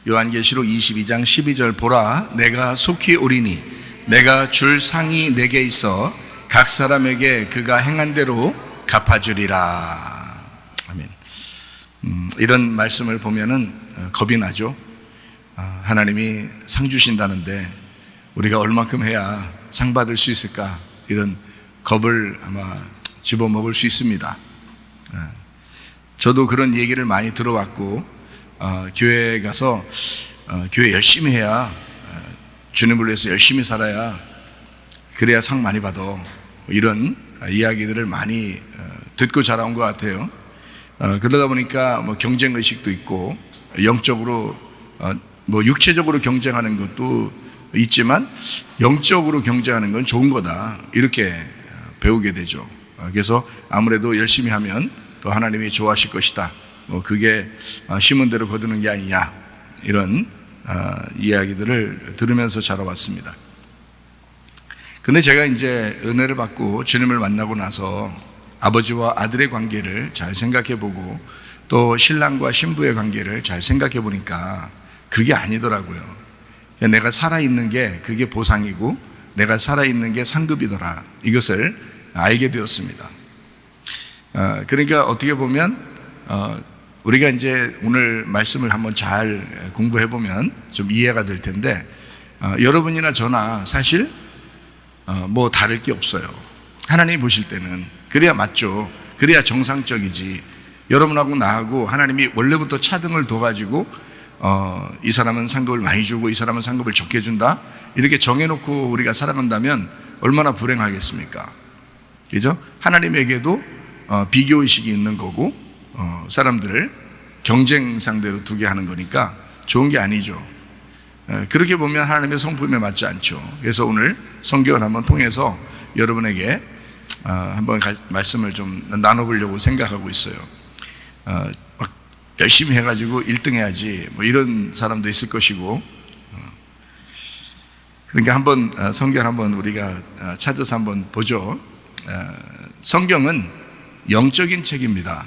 요한계시록 22장 12절 보라 내가 속히 오리니 내가 줄 상이 내게 있어 각 사람에게 그가 행한 대로 갚아주리라. 아멘. 이런 말씀을 보면은 겁이 나죠. 하나님이 상 주신다는데 우리가 얼만큼 해야 상 받을 수 있을까? 이런 겁을 아마 집어먹을 수 있습니다. 저도 그런 얘기를 많이 들어왔고 교회에 가서 교회 열심히 해야 주님을 위해서 열심히 살아야 그래야 상 많이 받아, 이런 이야기들을 많이 듣고 자라온 것 같아요. 그러다 보니까 뭐 경쟁의식도 있고 영적으로 뭐 육체적으로 경쟁하는 것도 있지만 영적으로 경쟁하는 건 좋은 거다, 이렇게 배우게 되죠. 그래서 아무래도 열심히 하면 또 하나님이 좋아하실 것이다, 뭐 그게 심은 대로 거두는 게 아니냐, 이런 이야기들을 들으면서 자라왔습니다. 근데 제가 이제 은혜를 받고 주님을 만나고 나서 아버지와 아들의 관계를 잘 생각해 보고 또 신랑과 신부의 관계를 잘 생각해 보니까 그게 아니더라고요. 내가 살아있는 게 그게 보상이고 내가 살아있는 게 상급이더라, 이것을 알게 되었습니다. 그러니까 어떻게 보면 우리가 이제 오늘 말씀을 한번 잘 공부해 보면 좀 이해가 될 텐데, 여러분이나 저나 사실 뭐 다를 게 없어요. 하나님이 보실 때는 그래야 맞죠. 그래야 정상적이지. 여러분하고 나하고 하나님이 원래부터 차등을 둬가지고 이 사람은 상급을 많이 주고 이 사람은 상급을 적게 준다, 이렇게 정해놓고 우리가 살아간다면 얼마나 불행하겠습니까? 그죠? 하나님에게도 비교의식이 있는 거고 사람들을 경쟁 상대로 두게 하는 거니까 좋은 게 아니죠. 그렇게 보면 하나님의 성품에 맞지 않죠. 그래서 오늘 성경을 한번 통해서 여러분에게 한번 말씀을 좀 나눠보려고 생각하고 있어요. 막 열심히 해가지고 1등 해야지 뭐 이런 사람도 있을 것이고, 그러니까 한번 성경 한번 우리가 찾아서 한번 보죠. 성경은 영적인 책입니다.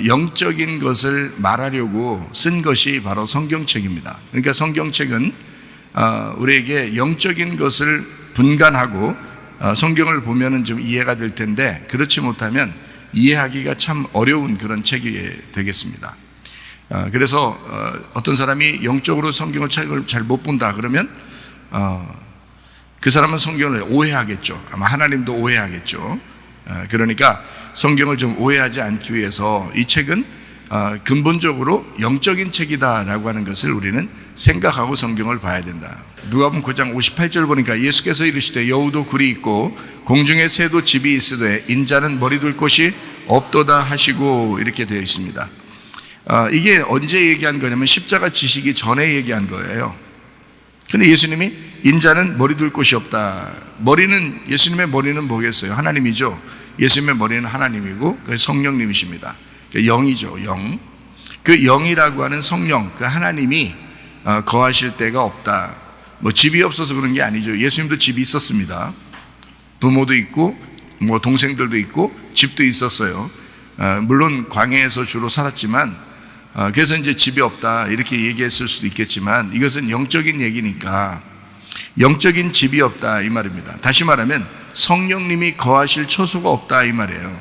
영적인 것을 말하려고 쓴 것이 바로 성경책입니다. 그러니까 성경책은 우리에게 영적인 것을 분간하고 성경을 보면은 좀 이해가 될 텐데, 그렇지 못하면 이해하기가 참 어려운 그런 책이 되겠습니다. 그래서 어떤 사람이 영적으로 성경을 책을 잘 못 본다 그러면 그 사람은 성경을 오해하겠죠. 아마 하나님도 오해하겠죠. 그러니까 성경을 좀 오해하지 않기 위해서 이 책은 근본적으로 영적인 책이다라고 하는 것을 우리는 생각하고 성경을 봐야 된다. 누가복음 9장 58절 보니까 예수께서 이르시되 여우도 굴이 있고 공중에 새도 집이 있으되 인자는 머리 둘 곳이 없도다 하시고, 이렇게 되어 있습니다. 이게 언제 얘기한 거냐면 십자가 지시기 전에 얘기한 거예요. 근데 예수님이 인자는 머리 둘 곳이 없다. 머리는, 예수님의 머리는 뭐겠어요? 하나님이죠. 예수님의 머리는 하나님이고 성령님이십니다. 영이죠, 영. 그 영이라고 하는 성령, 그 하나님이 거하실 데가 없다. 뭐 집이 없어서 그런 게 아니죠. 예수님도 집이 있었습니다. 부모도 있고 뭐 동생들도 있고 집도 있었어요. 물론 광야에서 주로 살았지만 그래서 이제 집이 없다 이렇게 얘기했을 수도 있겠지만, 이것은 영적인 얘기니까 영적인 집이 없다 이 말입니다. 다시 말하면 성령님이 거하실 처소가 없다 이 말이에요.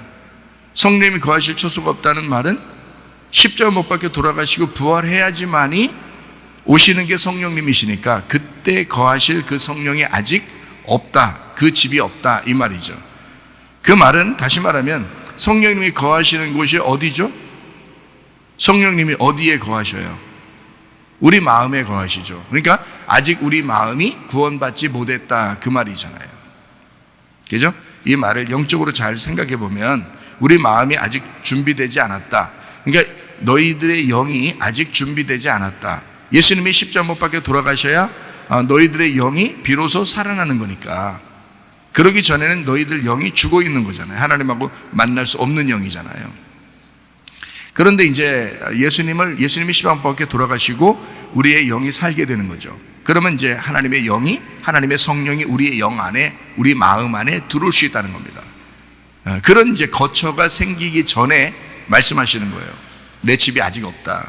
성령님이 거하실 처소가 없다는 말은 십자가 못 박혀 돌아가시고 부활해야지만이 오시는 게 성령님이시니까 그때 거하실 그 성령이 아직 없다, 그 집이 없다 이 말이죠. 그 말은 다시 말하면 성령님이 거하시는 곳이 어디죠? 성령님이 어디에 거하셔요? 우리 마음에 거하시죠. 그러니까 아직 우리 마음이 구원받지 못했다 그 말이잖아요. 그죠? 이 말을 영적으로 잘 생각해 보면 우리 마음이 아직 준비되지 않았다. 그러니까 너희들의 영이 아직 준비되지 않았다. 예수님이 십자가 못 박혀 돌아가셔야 너희들의 영이 비로소 살아나는 거니까. 그러기 전에는 너희들 영이 죽어 있는 거잖아요. 하나님하고 만날 수 없는 영이잖아요. 그런데 이제 예수님이 십자가 못 박혀 돌아가시고 우리의 영이 살게 되는 거죠. 그러면 이제 하나님의 영이, 하나님의 성령이 우리의 영 안에, 우리 마음 안에 들어올 수 있다는 겁니다. 그런 이제 거처가 생기기 전에 말씀하시는 거예요. 내 집이 아직 없다.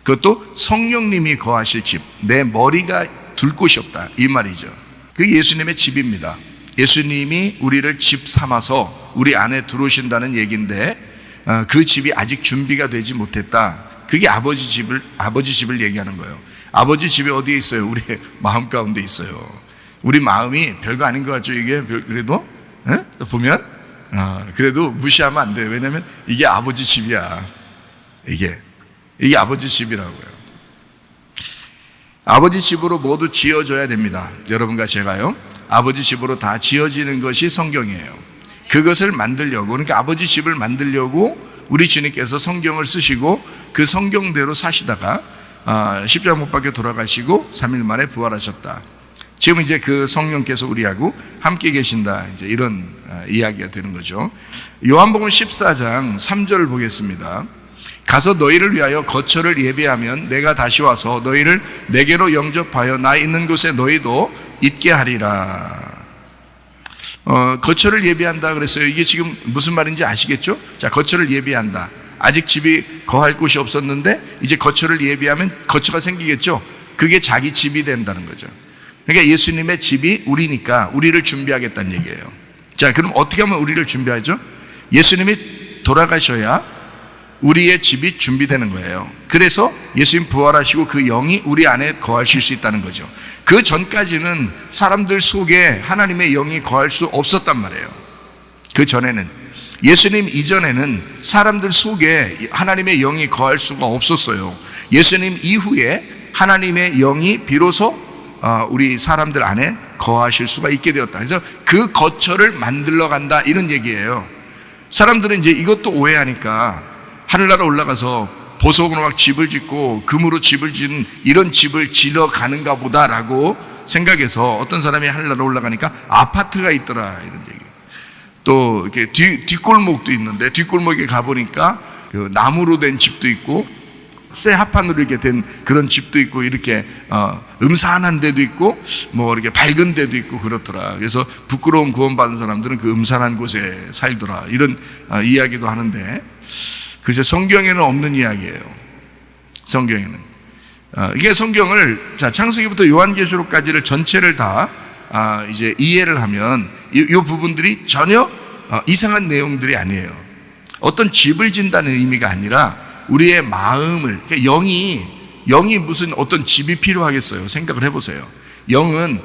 그것도 성령님이 거하실 집, 내 머리가 둘 곳이 없다, 이 말이죠. 그게 예수님의 집입니다. 예수님이 우리를 집 삼아서 우리 안에 들어오신다는 얘기인데, 그 집이 아직 준비가 되지 못했다. 그게 아버지 집을 얘기하는 거예요. 아버지 집이 어디에 있어요? 우리 마음 가운데 있어요. 우리 마음이 별거 아닌 것 같죠? 이게 그래도 보면 그래도 무시하면 안 돼요. 왜냐하면 이게 아버지 집이야. 이게 아버지 집이라고요. 아버지 집으로 모두 지어져야 됩니다. 여러분과 제가요, 아버지 집으로 다 지어지는 것이 성경이에요. 그것을 만들려고, 그러니까 아버지 집을 만들려고 우리 주님께서 성경을 쓰시고 그 성경대로 사시다가 십자가 못 박혀 돌아가시고 3일 만에 부활하셨다. 지금 이제 그 성령께서 우리하고 함께 계신다, 이제 이런 이야기가 되는 거죠. 요한복음 14장 3절을 보겠습니다. 가서 너희를 위하여 거처를 예비하면 내가 다시 와서 너희를 내게로 영접하여 나 있는 곳에 너희도 있게 하리라. 거처를 예비한다 그랬어요. 이게 지금 무슨 말인지 아시겠죠? 자, 거처를 예비한다. 아직 집이 거할 곳이 없었는데 이제 거처를 예비하면 거처가 생기겠죠? 그게 자기 집이 된다는 거죠. 그러니까 예수님의 집이 우리니까 우리를 준비하겠다는 얘기예요. 자, 그럼 어떻게 하면 우리를 준비하죠? 예수님이 돌아가셔야 우리의 집이 준비되는 거예요. 그래서 예수님 부활하시고 그 영이 우리 안에 거하실 수 있다는 거죠. 그 전까지는 사람들 속에 하나님의 영이 거할 수 없었단 말이에요. 그 전에는, 예수님 이전에는 사람들 속에 하나님의 영이 거할 수가 없었어요. 예수님 이후에 하나님의 영이 비로소 우리 사람들 안에 거하실 수가 있게 되었다. 그래서 그 거처를 만들러 간다, 이런 얘기예요. 사람들은 이제 이것도 오해하니까 하늘나라 올라가서 보석으로 막 집을 짓고 금으로 집을 짓는 이런 집을 지러 가는가 보다라고 생각해서 어떤 사람이 하늘나라 올라가니까 아파트가 있더라, 이런 얘기. 또 이렇게 뒷골목도 있는데 뒷골목에 가보니까 그 나무로 된 집도 있고 쇠 합판으로 이렇게 된 그런 집도 있고, 이렇게 음산한 데도 있고 뭐 이렇게 밝은 데도 있고 그렇더라. 그래서 부끄러운 구원받은 사람들은 그 음산한 곳에 살더라, 이런 이야기도 하는데, 그래서 성경에는 없는 이야기예요. 성경에는 이게 성경을, 자, 창세기부터 요한계시록까지를 전체를 다 이제 이해를 하면 이 부분들이 전혀 이상한 내용들이 아니에요. 어떤 집을 진다는 의미가 아니라 우리의 마음을, 그러니까 영이 무슨 어떤 집이 필요하겠어요? 생각을 해보세요. 영은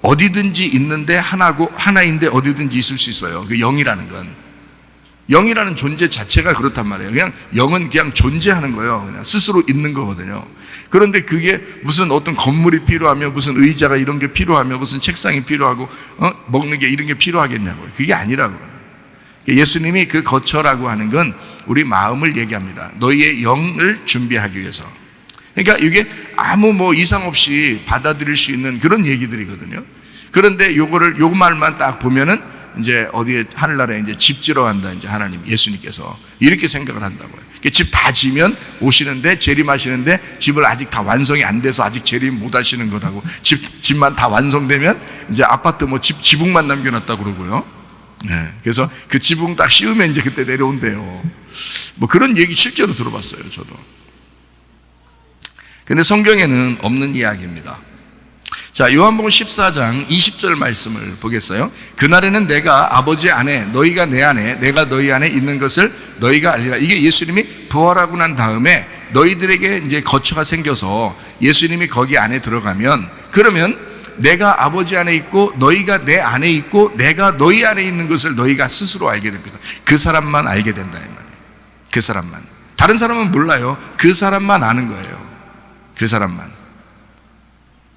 어디든지 있는데 하나인데 어디든지 있을 수 있어요. 그 영이라는 건, 영이라는 존재 자체가 그렇단 말이에요. 그냥 영은 그냥 존재하는 거예요. 그냥 스스로 있는 거거든요. 그런데 그게 무슨 어떤 건물이 필요하며 무슨 의자가 이런 게 필요하며 무슨 책상이 필요하고 먹는 게 이런 게 필요하겠냐고요. 그게 아니라고요. 예수님이 그 거처라고 하는 건 우리 마음을 얘기합니다. 너희의 영을 준비하기 위해서. 그러니까 이게 아무 뭐 이상 없이 받아들일 수 있는 그런 얘기들이거든요. 그런데 요 말만 딱 보면은 이제 어디에 하늘나라에 이제 집 지러 간다, 이제 하나님, 예수님께서 이렇게 생각을 한다고요. 집 다 지면 오시는데, 재림하시는데 집을 아직 다 완성이 안 돼서 아직 재림 못 하시는 거라고. 집만 다 완성되면 이제 아파트 뭐 지붕만 남겨놨다 그러고요. 네, 그래서 그 지붕 딱 씌우면 이제 그때 내려온대요. 뭐 그런 얘기 실제로 들어봤어요, 저도. 근데 성경에는 없는 이야기입니다. 자, 요한복음 14장 20절 말씀을 보겠어요. 그날에는 내가 아버지 안에, 너희가 내 안에, 내가 너희 안에 있는 것을 너희가 알리라. 이게 예수님이 부활하고 난 다음에 너희들에게 이제 거처가 생겨서 예수님이 거기 안에 들어가면, 그러면 내가 아버지 안에 있고 너희가 내 안에 있고 내가 너희 안에 있는 것을 너희가 스스로 알게 된 거다. 그 사람만 알게 된다, 이 말이에요. 그 사람만. 다른 사람은 몰라요. 그 사람만 아는 거예요. 그 사람만.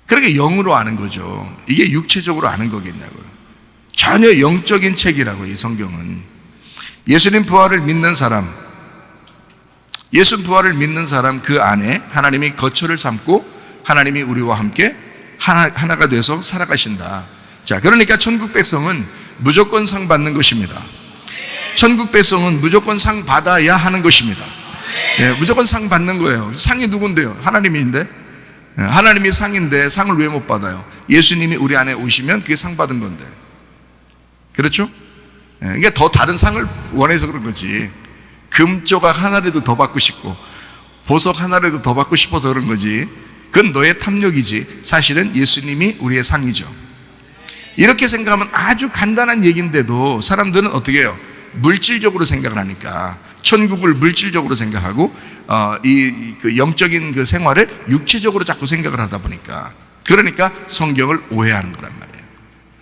그러니까 영으로 아는 거죠. 이게 육체적으로 아는 거겠냐고요. 전혀 영적인 책이라고, 이 성경은. 예수님 부활을 믿는 사람, 그 안에 하나님이 거처를 삼고 하나님이 우리와 함께 하나가 돼서 살아가신다. 자, 그러니까 천국 백성은 무조건 상 받는 것입니다. 천국 백성은 무조건 상 받아야 하는 것입니다. 네, 무조건 상 받는 거예요. 상이 누군데요? 하나님인데. 하나님이 상인데 상을 왜 못 받아요? 예수님이 우리 안에 오시면 그게 상 받은 건데. 그렇죠? 이게 더 다른 상을 원해서 그런 거지. 금 조각 하나라도 더 받고 싶고 보석 하나라도 더 받고 싶어서 그런 거지. 그건 너의 탐욕이지. 사실은 예수님이 우리의 상이죠. 이렇게 생각하면 아주 간단한 얘기인데도 사람들은 어떻게 해요? 물질적으로 생각을 하니까 천국을 물질적으로 생각하고 그 영적인 그 생활을 육체적으로 자꾸 생각을 하다 보니까, 그러니까 성경을 오해하는 거란 말이에요.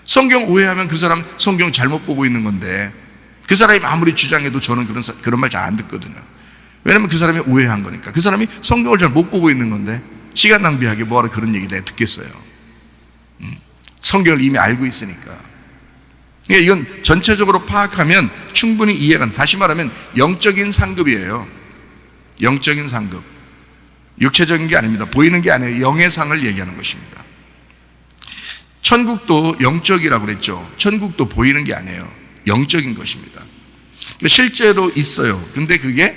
성경 오해하면 그 사람 성경 잘못 보고 있는 건데, 그 사람이 아무리 주장해도 저는 그런 말 잘 안 듣거든요. 왜냐면 그 사람이 오해한 거니까. 그 사람이 성경을 잘 못 보고 있는 건데 시간 낭비하게 뭐하러 그런 얘기 내가 듣겠어요. 성경을 이미 알고 있으니까. 그러니까 이건 전체적으로 파악하면 충분히 이해가 돼. 다시 말하면 영적인 상급이에요. 영적인 상급. 육체적인 게 아닙니다. 보이는 게 아니에요. 영의 상을 얘기하는 것입니다. 천국도 영적이라고 그랬죠. 천국도 보이는 게 아니에요. 영적인 것입니다. 실제로 있어요. 근데 그게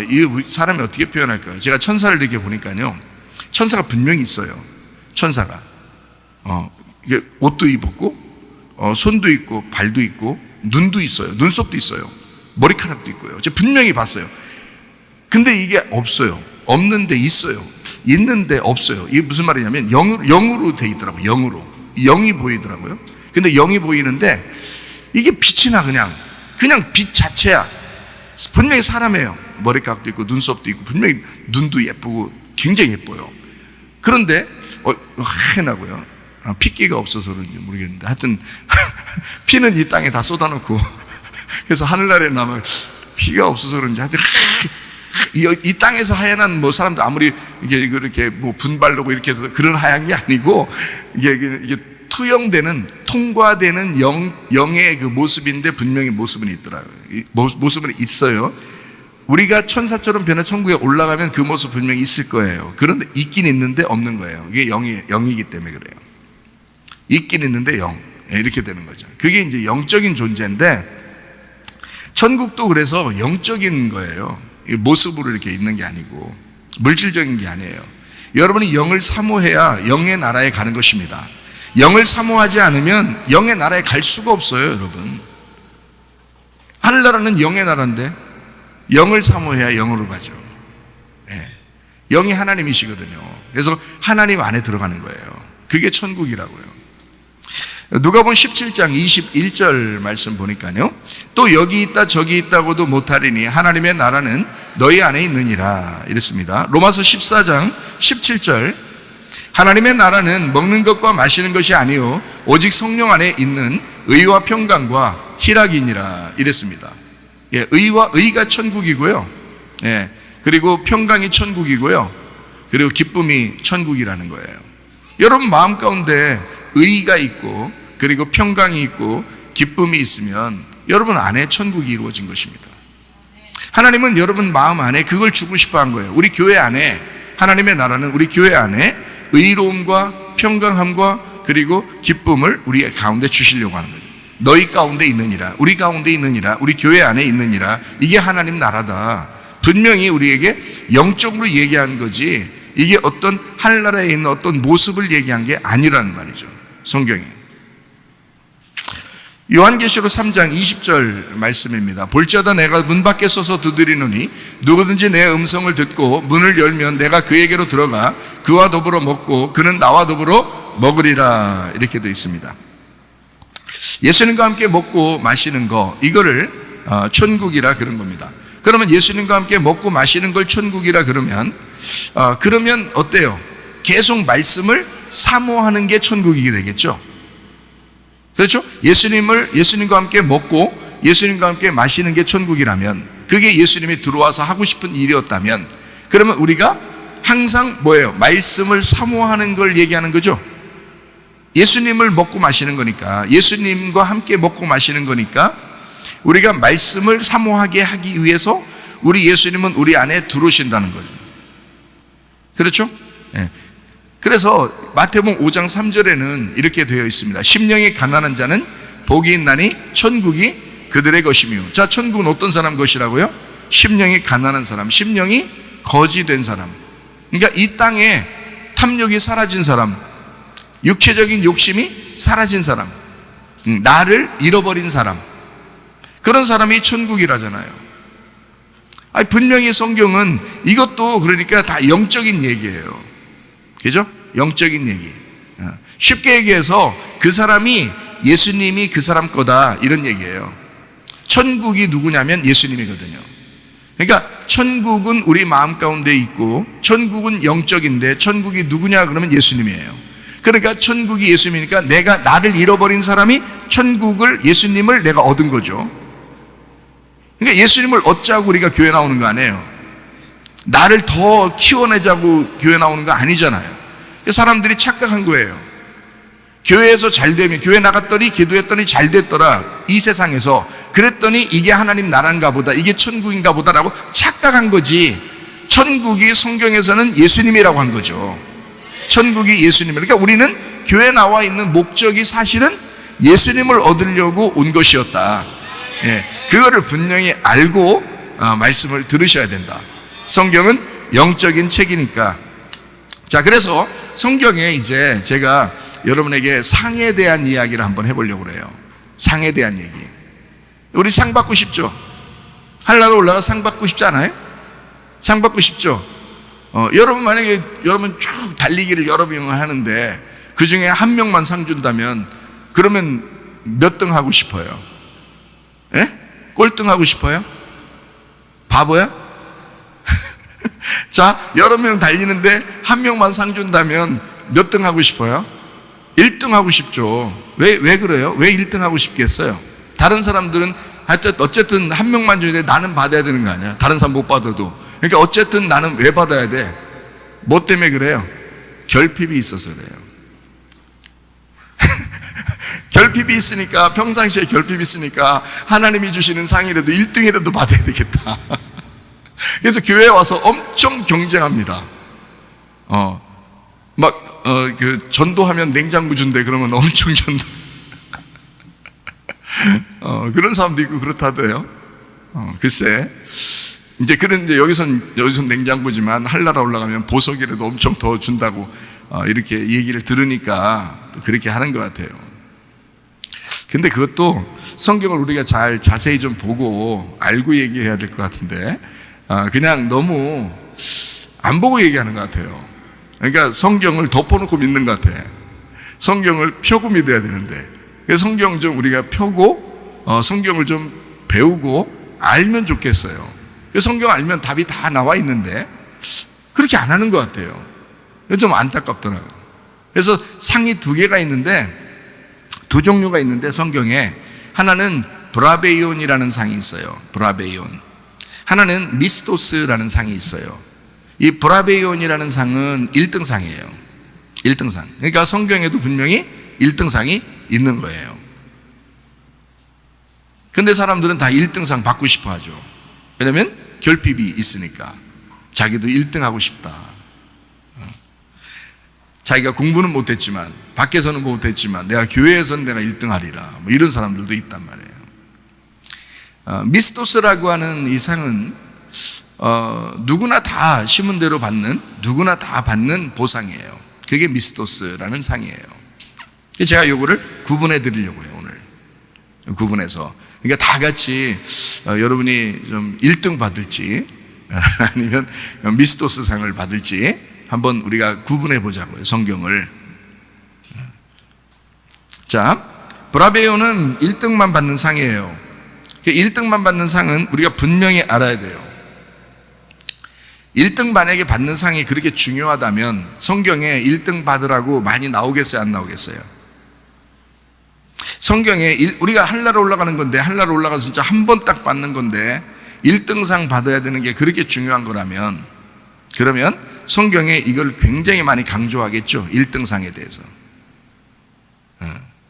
이 사람이 어떻게 표현할까요? 제가 천사를 이렇게 보니까요, 천사가 분명히 있어요. 천사가 이게 옷도 입었고 손도 있고 발도 있고 눈도 있어요. 눈썹도 있어요. 머리카락도 있고요. 제가 분명히 봤어요. 근데 이게 없어요. 없는데 있어요. 있는데 없어요. 이게 무슨 말이냐면 영으로 돼 있더라고요. 영으로. 영이 보이더라고요. 근데 영이 보이는데 이게 빛이 나. 그냥 빛 자체야. 분명히 사람이에요. 머리카락도 있고 눈썹도 있고 분명히 눈도 예쁘고 굉장히 예뻐요. 그런데 하얘나고요. 핏기가 없어서 그런지 모르겠는데 하여튼 피는 이 땅에 다 쏟아놓고 그래서 하늘나라에 나면 피가 없어서 그런지 하여튼 이 땅에서 하얀 뭐 사람들 아무리 이게 그렇게 뭐 분발로고 이렇게 해서 그런 하얀 게 아니고 이게 투영되는, 통과되는 영의 그 모습인데 분명히 모습은 있더라고요. 모습은 있어요. 우리가 천사처럼 변해 천국에 올라가면 그 모습 분명히 있을 거예요. 그런데 있긴 있는데 없는 거예요. 이게 영이기 때문에 그래요. 있긴 있는데 영. 이렇게 되는 거죠. 그게 이제 영적인 존재인데, 천국도 그래서 영적인 거예요. 모습으로 이렇게 있는 게 아니고 물질적인 게 아니에요. 여러분이 영을 사모해야 영의 나라에 가는 것입니다. 영을 사모하지 않으면 영의 나라에 갈 수가 없어요, 여러분. 하늘나라는 영의 나라인데 영을 사모해야 영으로 가죠. 영이 하나님이시거든요. 그래서 하나님 안에 들어가는 거예요. 그게 천국이라고요. 누가복음 17장 21절 말씀 보니까요, 또 여기 있다 저기 있다고도 못하리니 하나님의 나라는 너희 안에 있느니라 이랬습니다. 로마서 14장 17절, 하나님의 나라는 먹는 것과 마시는 것이 아니요 오직 성령 안에 있는 의와 평강과 희락이니라 이랬습니다. 의가 천국이고요, 그리고 평강이 천국이고요, 그리고 기쁨이 천국이라는 거예요. 여러분 마음 가운데 의가 있고 그리고 평강이 있고 기쁨이 있으면 여러분 안에 천국이 이루어진 것입니다. 하나님은 여러분 마음 안에 그걸 주고 싶어 한 거예요. 우리 교회 안에, 하나님의 나라는 우리 교회 안에 의로움과 평강함과 그리고 기쁨을 우리 가운데 주시려고 하는 거예요. 너희 가운데 있느니라, 우리 가운데 있느니라, 우리 교회 안에 있느니라. 이게 하나님 나라다. 분명히 우리에게 영적으로 얘기한 거지, 이게 어떤 하늘나라에 있는 어떤 모습을 얘기한 게 아니라는 말이죠, 성경에. 요한계시록 3장 20절 말씀입니다. 볼지어다 내가 문 밖에 서서 두드리노니 누구든지 내 음성을 듣고 문을 열면 내가 그에게로 들어가 그와 더불어 먹고 그는 나와 더불어 먹으리라 이렇게 되어 있습니다. 예수님과 함께 먹고 마시는 거, 이거를 천국이라 그런 겁니다. 그러면 예수님과 함께 먹고 마시는 걸 천국이라 그러면 어때요? 계속 말씀을 사모하는 게 천국이게 되겠죠. 그렇죠? 예수님과 함께 먹고 예수님과 함께 마시는 게 천국이라면, 그게 예수님이 들어와서 하고 싶은 일이었다면, 그러면 우리가 항상 뭐예요? 말씀을 사모하는 걸 얘기하는 거죠. 예수님을 먹고 마시는 거니까, 예수님과 함께 먹고 마시는 거니까 우리가 말씀을 사모하게 하기 위해서 우리 예수님은 우리 안에 들어오신다는 거죠. 그렇죠? 그래서 마태복음 5장 3절에는 이렇게 되어 있습니다. 심령이 가난한 자는 복이 있나니 천국이 그들의 것이며. 자, 천국은 어떤 사람 것이라고요? 심령이 가난한 사람, 심령이 거지된 사람. 그러니까 이 땅에 탐욕이 사라진 사람, 육체적인 욕심이 사라진 사람, 나를 잃어버린 사람, 그런 사람이 천국이라잖아요. 아니, 분명히 성경은 이것도 그러니까 다 영적인 얘기예요. 그죠? 영적인 얘기. 쉽게 얘기해서 그 사람이 예수님이 그 사람 거다, 이런 얘기예요. 천국이 누구냐면 예수님이거든요. 그러니까 천국은 우리 마음 가운데 있고 천국은 영적인데 천국이 누구냐 그러면 예수님이에요. 그러니까 천국이 예수님이니까 내가 나를 잃어버린 사람이 천국을, 예수님을 내가 얻은 거죠. 그러니까 예수님을 얻자고 우리가 교회 나오는 거 아니에요. 나를 더 키워내자고 교회 나오는 거 아니잖아요. 사람들이 착각한 거예요. 교회에서 잘 되면, 교회 나갔더니 기도했더니 잘 됐더라, 이 세상에서. 그랬더니 이게 하나님 나라인가 보다, 이게 천국인가 보다라고 착각한 거지. 천국이 성경에서는 예수님이라고 한 거죠. 천국이 예수님이라고. 그러니까 우리는 교회 나와 있는 목적이 사실은 예수님을 얻으려고 온 것이었다. 예, 그거를 분명히 알고 말씀을 들으셔야 된다. 성경은 영적인 책이니까. 자, 그래서 성경에 이제 제가 여러분에게 상에 대한 이야기를 한번 해보려고 그래요. 상에 대한 얘기. 우리 상 받고 싶죠? 하늘나라 올라가 상 받고 싶지 않아요? 상 받고 싶죠? 여러분 만약에 여러분 쭉 달리기를 여러 명 하는데 그 중에 한 명만 상 준다면 그러면 몇 등 하고 싶어요? 예? 꼴등 하고 싶어요? 바보야? 자, 여러 명 달리는데 한 명만 상 준다면 몇 등 하고 싶어요? 1등 하고 싶죠. 왜 그래요? 왜 1등 하고 싶겠어요? 다른 사람들은 어쨌든 한 명만 줘야 돼. 나는 받아야 되는 거 아니야? 다른 사람 못 받아도. 그러니까 어쨌든 나는 왜 받아야 돼? 뭐 때문에 그래요? 결핍이 있어서 그래요. 결핍이 있으니까, 평상시에 결핍이 있으니까 하나님이 주시는 상이라도 1등이라도 받아야 되겠다. 그래서 교회에 와서 엄청 경쟁합니다. 전도하면 냉장고 준대. 그러면 엄청 전도. 그런 사람도 있고 그렇다대요. 글쎄. 이제 그런데 여기선 냉장고지만 한나라 올라가면 보석이라도 엄청 더 준다고 이렇게 얘기를 들으니까 또 그렇게 하는 것 같아요. 근데 그것도 성경을 우리가 잘 자세히 좀 보고 알고 얘기해야 될 것 같은데 그냥 너무 안 보고 얘기하는 것 같아요. 그러니까 성경을 덮어놓고 믿는 것 같아. 성경을 펴고 믿어야 되는데, 성경 좀 우리가 펴고 성경을 좀 배우고 알면 좋겠어요. 성경 알면 답이 다 나와 있는데 그렇게 안 하는 것 같아요. 좀 안타깝더라고요. 그래서 상이 두 개가 있는데, 두 종류가 있는데 성경에 하나는 브라베이온이라는 상이 있어요. 브라베이온. 하나는 미스토스라는 상이 있어요. 이 브라베이온이라는 상은 1등상이에요. 1등상. 그러니까 성경에도 분명히 1등상이 있는 거예요. 근데 사람들은 다 1등상 받고 싶어 하죠. 왜냐면 결핍이 있으니까. 자기도 1등 하고 싶다. 자기가 공부는 못했지만, 밖에서는 못했지만 내가 교회에서는 내가 1등 하리라, 뭐 이런 사람들도 있단 말이에요. 미스토스라고 하는 이 상은 누구나 다 심은 대로 받는, 누구나 다 받는 보상이에요. 그게 미스토스라는 상이에요. 제가 이거를 구분해 드리려고 해요. 오늘 구분해서, 그러니까 다 같이 여러분이 좀 1등 받을지 아니면 미스토스 상을 받을지 한번 우리가 구분해 보자고요. 성경을. 자, 브라베오는 1등만 받는 상이에요. 1등만 받는 상은 우리가 분명히 알아야 돼요. 1등 만약에 받는 상이 그렇게 중요하다면 성경에 1등 받으라고 많이 나오겠어요? 안 나오겠어요? 성경에 우리가 한나라 올라가는 건데, 한나라 올라가서 진짜 한 번 딱 받는 건데 1등상 받아야 되는 게 그렇게 중요한 거라면, 그러면 성경에 이걸 굉장히 많이 강조하겠죠. 1등상에 대해서.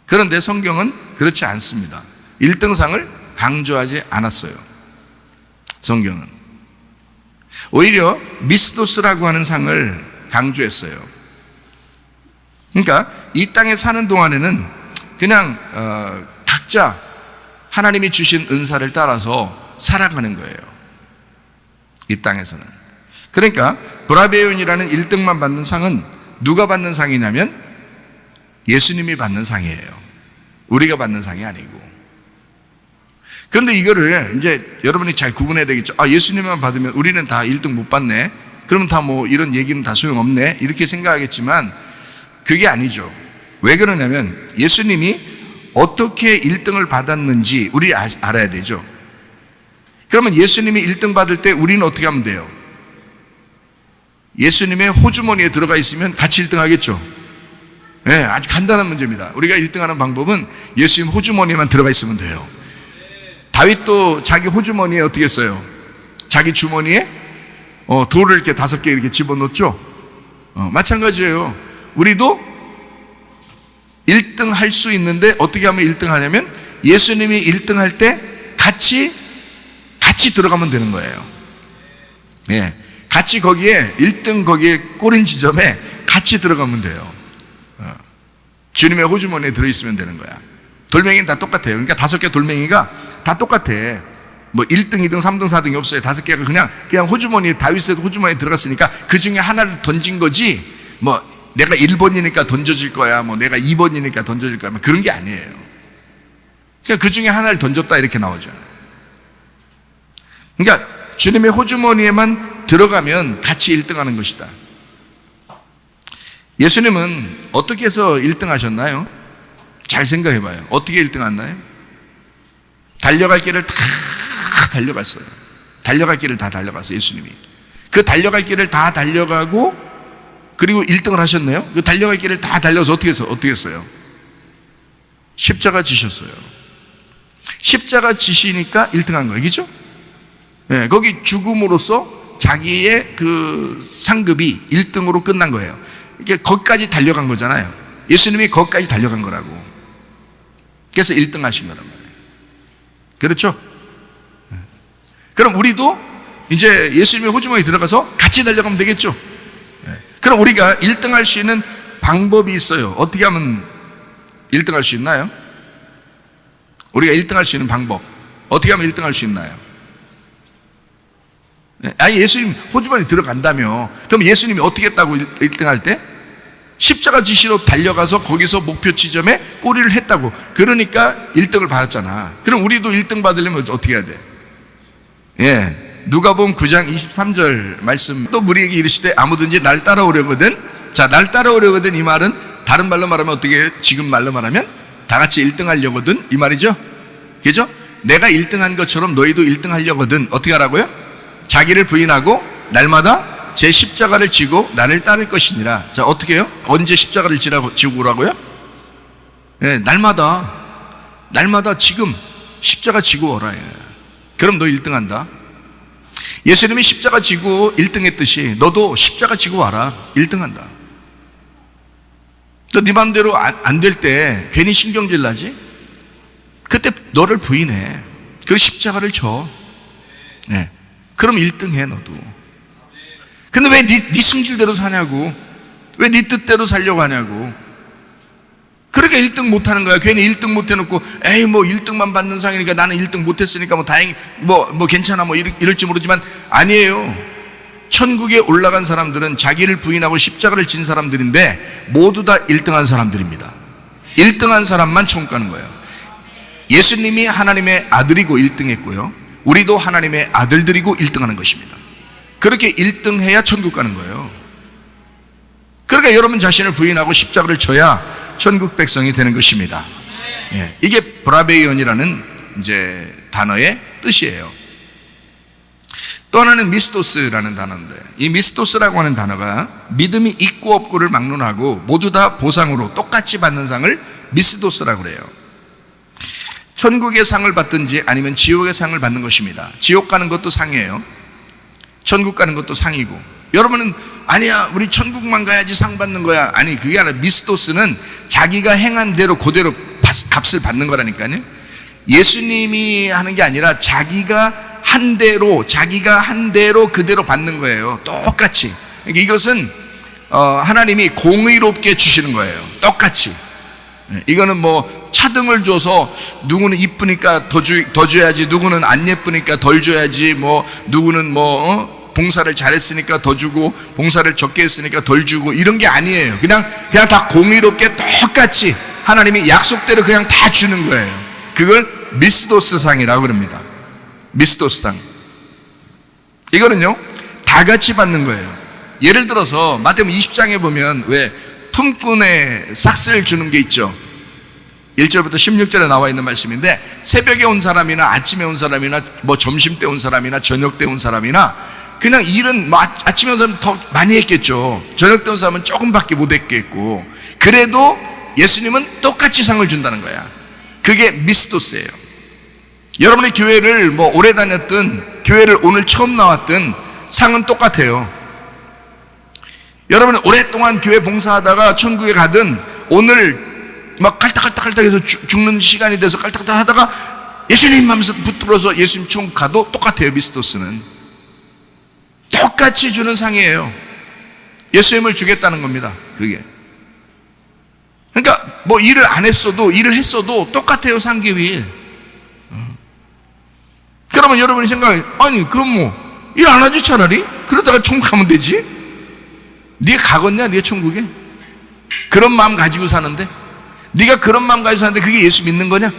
그런데 성경은 그렇지 않습니다. 1등상을 강조하지 않았어요. 성경은. 오히려 미스토스라고 하는 상을 강조했어요. 그러니까 이 땅에 사는 동안에는 그냥 각자 하나님이 주신 은사를 따라서 살아가는 거예요. 이 땅에서는. 그러니까 브라베온이라는 1등만 받는 상은 누가 받는 상이냐면 예수님이 받는 상이에요. 우리가 받는 상이 아니고. 그런데 이거를 이제 여러분이 잘 구분해야 되겠죠. 아, 예수님만 받으면 우리는 다 1등 못 받네. 그러면 다 뭐 이런 얘기는 다 소용없네. 이렇게 생각하겠지만 그게 아니죠. 왜 그러냐면 예수님이 어떻게 1등을 받았는지 우리 알아야 되죠. 그러면 예수님이 1등 받을 때 우리는 어떻게 하면 돼요? 예수님의 호주머니에 들어가 있으면 같이 1등 하겠죠. 네, 아주 간단한 문제입니다. 우리가 1등하는 방법은 예수님 호주머니에만 들어가 있으면 돼요. 다윗도 자기 호주머니에 어떻게 했어요? 자기 주머니에 돌을 이렇게 5개 이렇게 집어넣었죠. 마찬가지예요. 우리도 1등 할 수 있는데 어떻게 하면 1등 하냐면 예수님이 1등 할 때 같이 들어가면 되는 거예요. 예, 같이 거기에 1등 거기에 꼬린 지점에 같이 들어가면 돼요. 주님의 호주머니에 들어있으면 되는 거야. 돌멩이는 다 똑같아요. 그러니까 5개 돌멩이가 다 똑같아. 뭐 1등, 2등, 3등, 4등이 없어요. 5개가 그냥 호주머니에, 다윗의 호주머니에 들어갔으니까 그 중에 하나를 던진 거지, 뭐 내가 1번이니까 던져질 거야, 뭐 내가 2번이니까 던져질 거야, 뭐 그런 게 아니에요. 그냥 그 중에 하나를 던졌다 이렇게 나오죠. 그러니까 주님의 호주머니에만 들어가면 같이 1등 하는 것이다. 예수님은 어떻게 해서 1등 하셨나요? 잘 생각해 봐요. 어떻게 1등 했나요? 달려갈 길을 다 달려갔어요. 달려갈 길을 다 달려갔어요, 예수님이. 그 달려갈 길을 다 달려가고 그리고 1등을 하셨네요. 그 달려갈 길을 다 달려서 어떻게 했어요? 십자가 지셨어요. 십자가 지시니까 1등 한 거예요. 그죠? 네, 거기 죽음으로써 자기의 그 상급이 1등으로 끝난 거예요. 이게 거기까지 달려간 거잖아요. 예수님이 거기까지 달려간 거라고. 그래서 1등 하신 거란 말이에요. 그렇죠? 그럼 우리도 이제 예수님의 호주머니에 들어가서 같이 달려가면 되겠죠? 그럼 우리가 1등 할 수 있는 방법이 있어요. 어떻게 하면 1등 할 수 있나요? 우리가 1등 할 수 있는 방법. 어떻게 하면 1등 할 수 있나요? 아니, 예수님 호주머니에 들어간다며. 그럼 예수님이 어떻게 했다고 1등 할 때? 십자가 지시로 달려가서 거기서 목표 지점에 꼬리를 했다고. 그러니까 1등을 받았잖아. 그럼 우리도 1등 받으려면 어떻게 해야 돼? 예, 누가복음 9장 23절 말씀. 또 무리에게 이르시되 아무든지 날 따라오려거든. 자, 날 따라오려거든 이 말은 다른 말로 말하면 어떻게 해요? 지금 말로 말하면 다 같이 1등 하려거든 이 말이죠. 그죠? 내가 1등 한 것처럼 너희도 1등 하려거든 어떻게 하라고요? 자기를 부인하고 날마다 제 십자가를 지고 나를 따를 것이니라. 자, 어떻게 해요? 언제 십자가를 지고 오라고요? 네, 날마다 지금 십자가 지고 오라. 그럼 너 1등 한다. 예수님이 십자가 지고 1등 했듯이 너도 십자가 지고 와라. 1등 한다. 너 네 마음대로 안 될 때 괜히 신경질 나지? 그때 너를 부인해. 그리고 십자가를 져. 네. 그럼 1등 해 너도. 근데 왜 네 승질대로 사냐고. 왜 네 뜻대로 살려고 하냐고. 그러니까 1등 못하는 거야. 괜히 1등 못해놓고 에이 뭐 1등만 받는 상이니까 나는 1등 못했으니까 뭐 다행히 뭐 괜찮아 뭐 이럴지 모르지만 아니에요. 천국에 올라간 사람들은 자기를 부인하고 십자가를 진 사람들인데 모두 다 1등한 사람들입니다. 1등한 사람만 천국 가는 거예요. 예수님이 하나님의 아들이고 1등했고요. 우리도 하나님의 아들들이고 1등하는 것입니다. 그렇게 1등해야 천국 가는 거예요. 그러니까 여러분 자신을 부인하고 십자가를 져야 천국 백성이 되는 것입니다. 예, 이게 브라베이온이라는 이제 단어의 뜻이에요. 또 하나는 미스토스라는 단어인데, 이 미스토스라고 하는 단어가 믿음이 있고 없고를 막론하고 모두 다 보상으로 똑같이 받는 상을 미스토스라고 그래요. 천국의 상을 받든지 아니면 지옥의 상을 받는 것입니다. 지옥 가는 것도 상이에요. 천국 가는 것도 상이고. 여러분은 아니야 우리 천국만 가야지 상 받는 거야. 아니, 그게 아니라 미스토스는 자기가 행한 대로 그대로 값을 받는 거라니까요. 예수님이 하는 게 아니라 자기가 한 대로 그대로 받는 거예요. 똑같이. 그러니까 이것은 하나님이 공의롭게 주시는 거예요. 똑같이. 이거는 뭐 차등을 줘서 누구는 이쁘니까 더 줘야지, 누구는 안 예쁘니까 덜 줘야지, 뭐 누구는 봉사를 잘했으니까 더 주고 봉사를 적게 했으니까 덜 주고 이런 게 아니에요. 그냥 다 공의롭게 똑같이 하나님이 약속대로 그냥 다 주는 거예요. 그걸 미스도스상이라고 그럽니다. 미스도스상. 이거는요, 다 같이 받는 거예요. 예를 들어서 마태복음 20장에 보면 왜 품꾼에 싹스를 주는 게 있죠. 1절부터 16절에 나와 있는 말씀인데, 새벽에 온 사람이나 아침에 온 사람이나 뭐 점심 때 온 사람이나 저녁 때 온 사람이나 그냥 일은 뭐 아침에 온 사람은 더 많이 했겠죠. 저녁 때 온 사람은 조금밖에 못 했겠고, 그래도 예수님은 똑같이 상을 준다는 거야. 그게 미스도스예요. 여러분의 교회를 뭐 오래 다녔든 교회를 오늘 처음 나왔든 상은 똑같아요. 여러분 오랫동안 교회 봉사하다가 천국에 가든 오늘 막 깔딱깔딱해서 죽는 시간이 돼서 깔딱깔딱 하다가 예수님 하면서 붙들어서 예수님 천국 가도 똑같아요. 미스도스는 똑같이 주는 상이에요. 예수님을 주겠다는 겁니다. 그게. 그러니까 뭐 일을 안 했어도, 일을 했어도 똑같아요. 상계위. 그러면 여러분이 생각해, 아니 그럼 뭐 일 안 하지 차라리? 그러다가 천국 가면 되지? 네가 가겠냐? 네가 천국에? 그런 마음 가지고 사는데? 네가 그런 마음 가지고 사는데 그게 예수 믿는 거냐?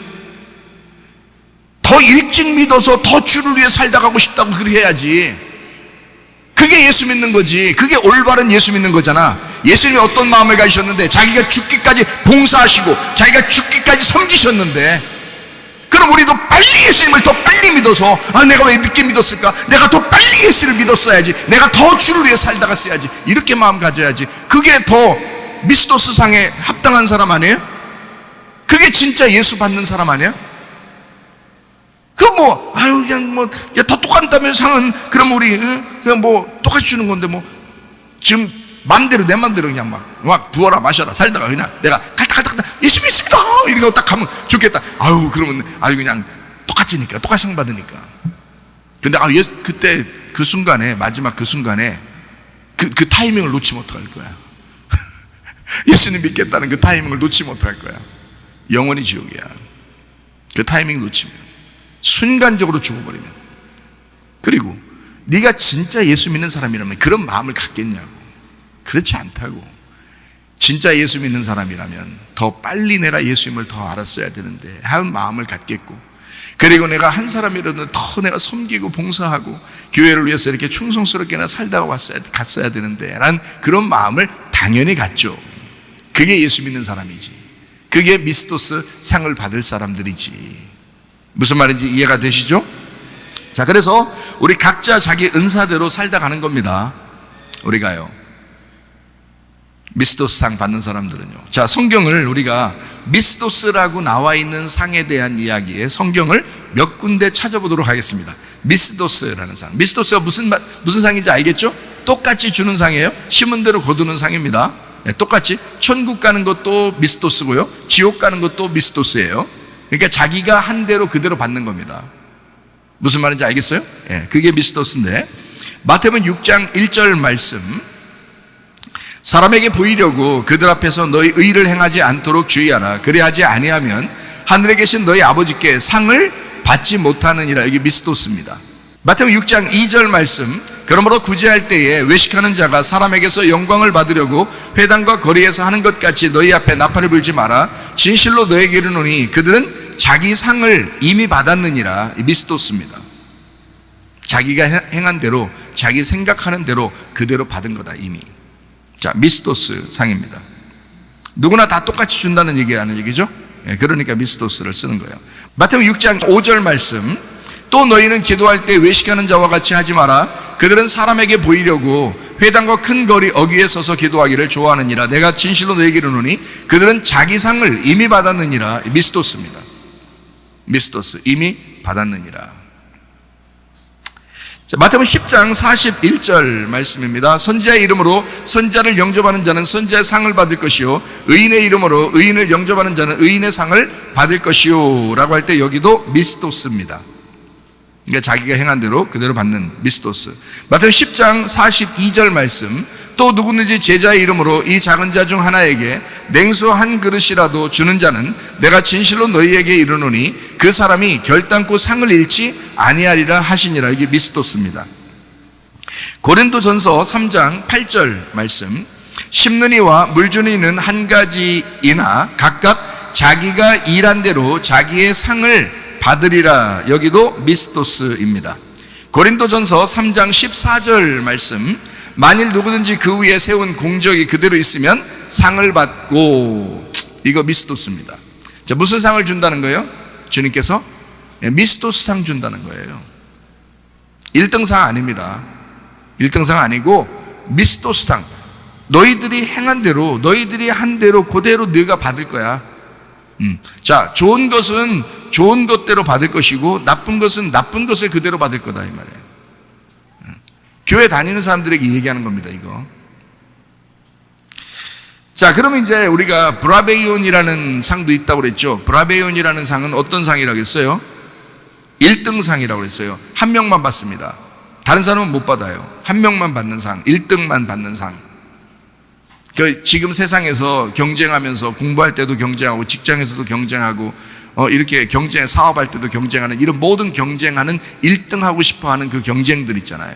더 일찍 믿어서 더 주를 위해 살다 가고 싶다고 그렇게 해야지. 그게 예수 믿는 거지. 그게 올바른 예수 믿는 거잖아. 예수님이 어떤 마음을 가지셨는데, 자기가 죽기까지 봉사하시고 자기가 죽기까지 섬기셨는데, 그럼 우리도 빨리 예수님을 더 빨리 믿어서, 아 내가 왜 늦게 믿었을까? 내가 더 빨리 예수를 믿었어야지. 내가 더 주를 위해 살다가 써야지. 이렇게 마음 가져야지. 그게 더 미스도스상에 합당한 사람 아니에요? 그게 진짜 예수 받는 사람 아니야? 뭐 아유 그냥 뭐 야 더 똑같다면 상은 그럼 우리 그냥 뭐 똑같이 주는 건데 뭐 지금 맘대로 내 맘대로 그냥 막 부어라 마셔라 살다가 그냥 내가 칼딱칼딱 예수 믿습니다 이러고 딱 가면 좋겠다. 아유 그러면 아유 그냥 똑같으니까 똑같이 상 받으니까. 근데 그때 그 순간에 마지막 그 순간에 그 타이밍을 놓치면 어떡할 거야? 예수님 믿겠다는 그 타이밍을 놓치면 어떡할 거야? 영원히 지옥이야. 그 타이밍 놓치면 순간적으로 죽어버리면. 그리고 네가 진짜 예수 믿는 사람이라면 그런 마음을 갖겠냐고. 그렇지 않다고. 진짜 예수 믿는 사람이라면 더 빨리 내가 예수님을 더 알았어야 되는데 하는 마음을 갖겠고, 그리고 내가 한 사람이라도 더 내가 섬기고 봉사하고 교회를 위해서 이렇게 충성스럽게 살다가 갔어야 되는데 라는 그런 마음을 당연히 갖죠. 그게 예수 믿는 사람이지. 그게 미스도스 상을 받을 사람들이지. 무슨 말인지 이해가 되시죠? 자, 그래서 우리 각자 자기 은사대로 살다 가는 겁니다. 우리가요. 미스도스 상 받는 사람들은요. 자, 성경을 우리가 미스도스라고 나와 있는 상에 대한 이야기에 성경을 몇 군데 찾아보도록 하겠습니다. 미스도스라는 상. 미스도스가 무슨 상인지 알겠죠? 똑같이 주는 상이에요. 심은 대로 거두는 상입니다. 네, 똑같이 천국 가는 것도 미스도스고요, 지옥 가는 것도 미스도스예요. 그러니까 자기가 한 대로 그대로 받는 겁니다. 무슨 말인지 알겠어요? 네, 그게 미스도스인데, 마태복음 6장 1절 말씀, 사람에게 보이려고 그들 앞에서 너희 의를 행하지 않도록 주의하라. 그래야지 아니하면 하늘에 계신 너희 아버지께 상을 받지 못하느니라. 여기 미스도스입니다. 마태복음 6장 2절 말씀, 그러므로 구제할 때에 외식하는 자가 사람에게서 영광을 받으려고 회당과 거리에서 하는 것 같이 너희 앞에 나팔을 불지 마라. 진실로 너에게 이르노니 그들은 자기 상을 이미 받았느니라. 미스도스입니다. 자기가 행한 대로, 자기 생각하는 대로 그대로 받은 거다 이미. 자, 미스도스 상입니다. 누구나 다 똑같이 준다는 얘기라는 얘기죠. 그러니까 미스도스를 쓰는 거예요. 마태복음 6장 5절 말씀, 또 너희는 기도할 때 외식하는 자와 같이 하지 마라. 그들은 사람에게 보이려고 회당과 큰 거리 어귀에 서서 기도하기를 좋아하느니라. 내가 진실로 너희에게 이르노니 그들은 자기 상을 이미 받았느니라. 미스도스입니다. 미스도스, 이미 받았느니라. 자, 마태복음 10장 41절 말씀입니다. 선지자의 이름으로 선지자를 영접하는 자는 선지자의 상을 받을 것이요, 의인의 이름으로 의인을 영접하는 자는 의인의 상을 받을 것이요 라고 할 때 여기도 미스도스입니다. 그러니까 자기가 행한 대로 그대로 받는 미스도스. 마태복음 10장 42절 말씀, 또 누구든지 제자의 이름으로 이 작은 자 중 하나에게 냉수 한 그릇이라도 주는 자는 내가 진실로 너희에게 이르노니 그 사람이 결단코 상을 잃지 아니하리라 하시니라. 이게 미스도스입니다. 고린도전서 3장 8절 말씀, 심는 이와 물 주는 이는 한 가지이나 각각 자기가 일한 대로 자기의 상을 받으리라. 여기도 미스토스입니다. 고린도전서 3장 14절 말씀, 만일 누구든지 그 위에 세운 공적이 그대로 있으면 상을 받고, 이거 미스토스입니다. 자, 무슨 상을 준다는 거예요? 주님께서 미스토스 상 준다는 거예요. 1등상 아닙니다. 1등상 아니고 미스토스 상. 너희들이 행한 대로, 너희들이 한 대로 그대로 네가 받을 거야. 자, 좋은 것은 좋은 것대로 받을 것이고 나쁜 것은 나쁜 것을 그대로 받을 거다, 이 말이에요. 교회 다니는 사람들에게 얘기하는 겁니다, 이거. 자, 그러면 이제 우리가 브라베이온이라는 상도 있다고 그랬죠. 브라베이온이라는 상은 어떤 상이라고 했어요? 1등상이라고 했어요. 한 명만 받습니다. 다른 사람은 못 받아요. 한 명만 받는 상, 1등만 받는 상. 지금 세상에서 경쟁하면서 공부할 때도 경쟁하고 직장에서도 경쟁하고 이렇게 사업할 때도 경쟁하는, 이런 모든 경쟁하는 1등 하고 싶어 하는 그 경쟁들 있잖아요.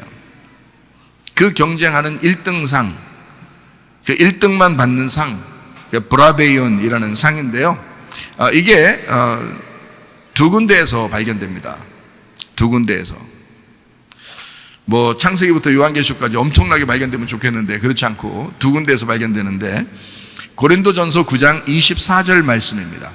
그 경쟁하는 1등상, 그 1등만 받는 상, 브라베이온이라는 상인데요. 이게 두 군데에서 발견됩니다. 두 군데에서. 뭐 창세기부터 요한계시록까지 엄청나게 발견되면 좋겠는데 그렇지 않고 두 군데에서 발견되는데, 고린도전서 9장 24절 말씀입니다.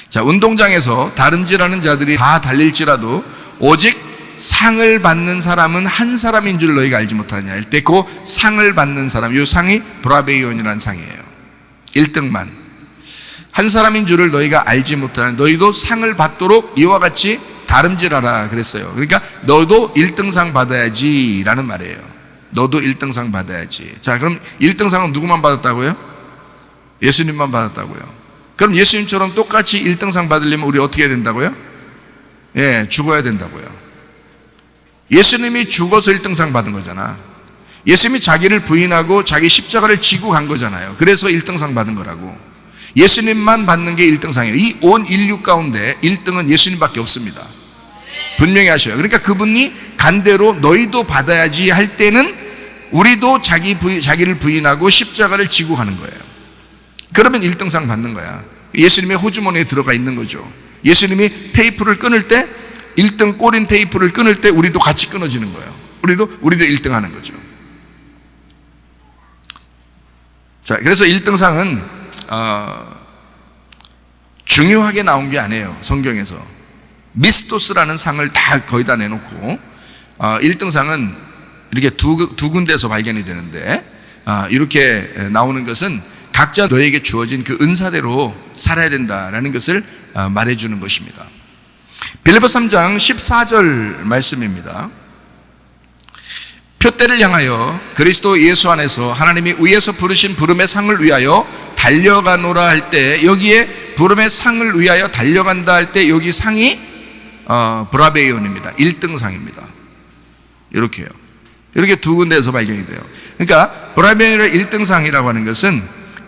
자, 운동장에서 다름질하는 자들이 다 달릴지라도 오직 상을 받는 사람은 한 사람인 줄 너희가 알지 못하느냐 할 때, 그 상을 받는 사람, 이 상이 브라베이온이라는 상이에요. 1등만 한 사람인 줄을 너희가 알지 못하는, 너희도 상을 받도록 이와 같이 다름질하라 그랬어요. 그러니까 너도 1등상 받아야지 라는 말이에요. 너도 1등상 받아야지. 자, 그럼 1등상은 누구만 받았다고요? 예수님만 받았다고요. 그럼 예수님처럼 똑같이 1등상 받으려면 우리 어떻게 해야 된다고요? 예, 죽어야 된다고요. 예수님이 죽어서 1등상 받은 거잖아. 예수님이 자기를 부인하고 자기 십자가를 지고 간 거잖아요. 그래서 1등상 받은 거라고. 예수님만 받는 게 1등상이에요. 이 온 인류 가운데 1등은 예수님밖에 없습니다. 분명히 하셔요. 그러니까 그분이 간 대로 너희도 받아야지 할 때는 우리도 자기를 부인하고 십자가를 지고 가는 거예요. 그러면 1등상 받는 거야. 예수님의 호주머니에 들어가 있는 거죠. 예수님이 테이프를 끊을 때, 1등 꼬린 테이프를 끊을 때 우리도 같이 끊어지는 거예요. 우리도 1등 하는 거죠. 자, 그래서 1등상은 중요하게 나온 게 아니에요. 성경에서 미스토스라는 상을 다 거의 다 내놓고 1등상은 이렇게 두 군데에서 발견이 되는데, 이렇게 나오는 것은 각자 너에게 주어진 그 은사대로 살아야 된다라는 것을 말해주는 것입니다. 빌립보서 3장 14절 말씀입니다. 표대를 향하여 그리스도 예수 안에서 하나님이 위에서 부르신 부름의 상을 위하여 달려가노라 할 때, 여기에 부름의 상을 위하여 달려간다 할 때 여기 상이 브라베이온입니다. 1등상입니다. 이렇게요. 이렇게 두 군데에서 발견이 돼요. 그러니까 브라베이온의 1등상이라고 하는 것은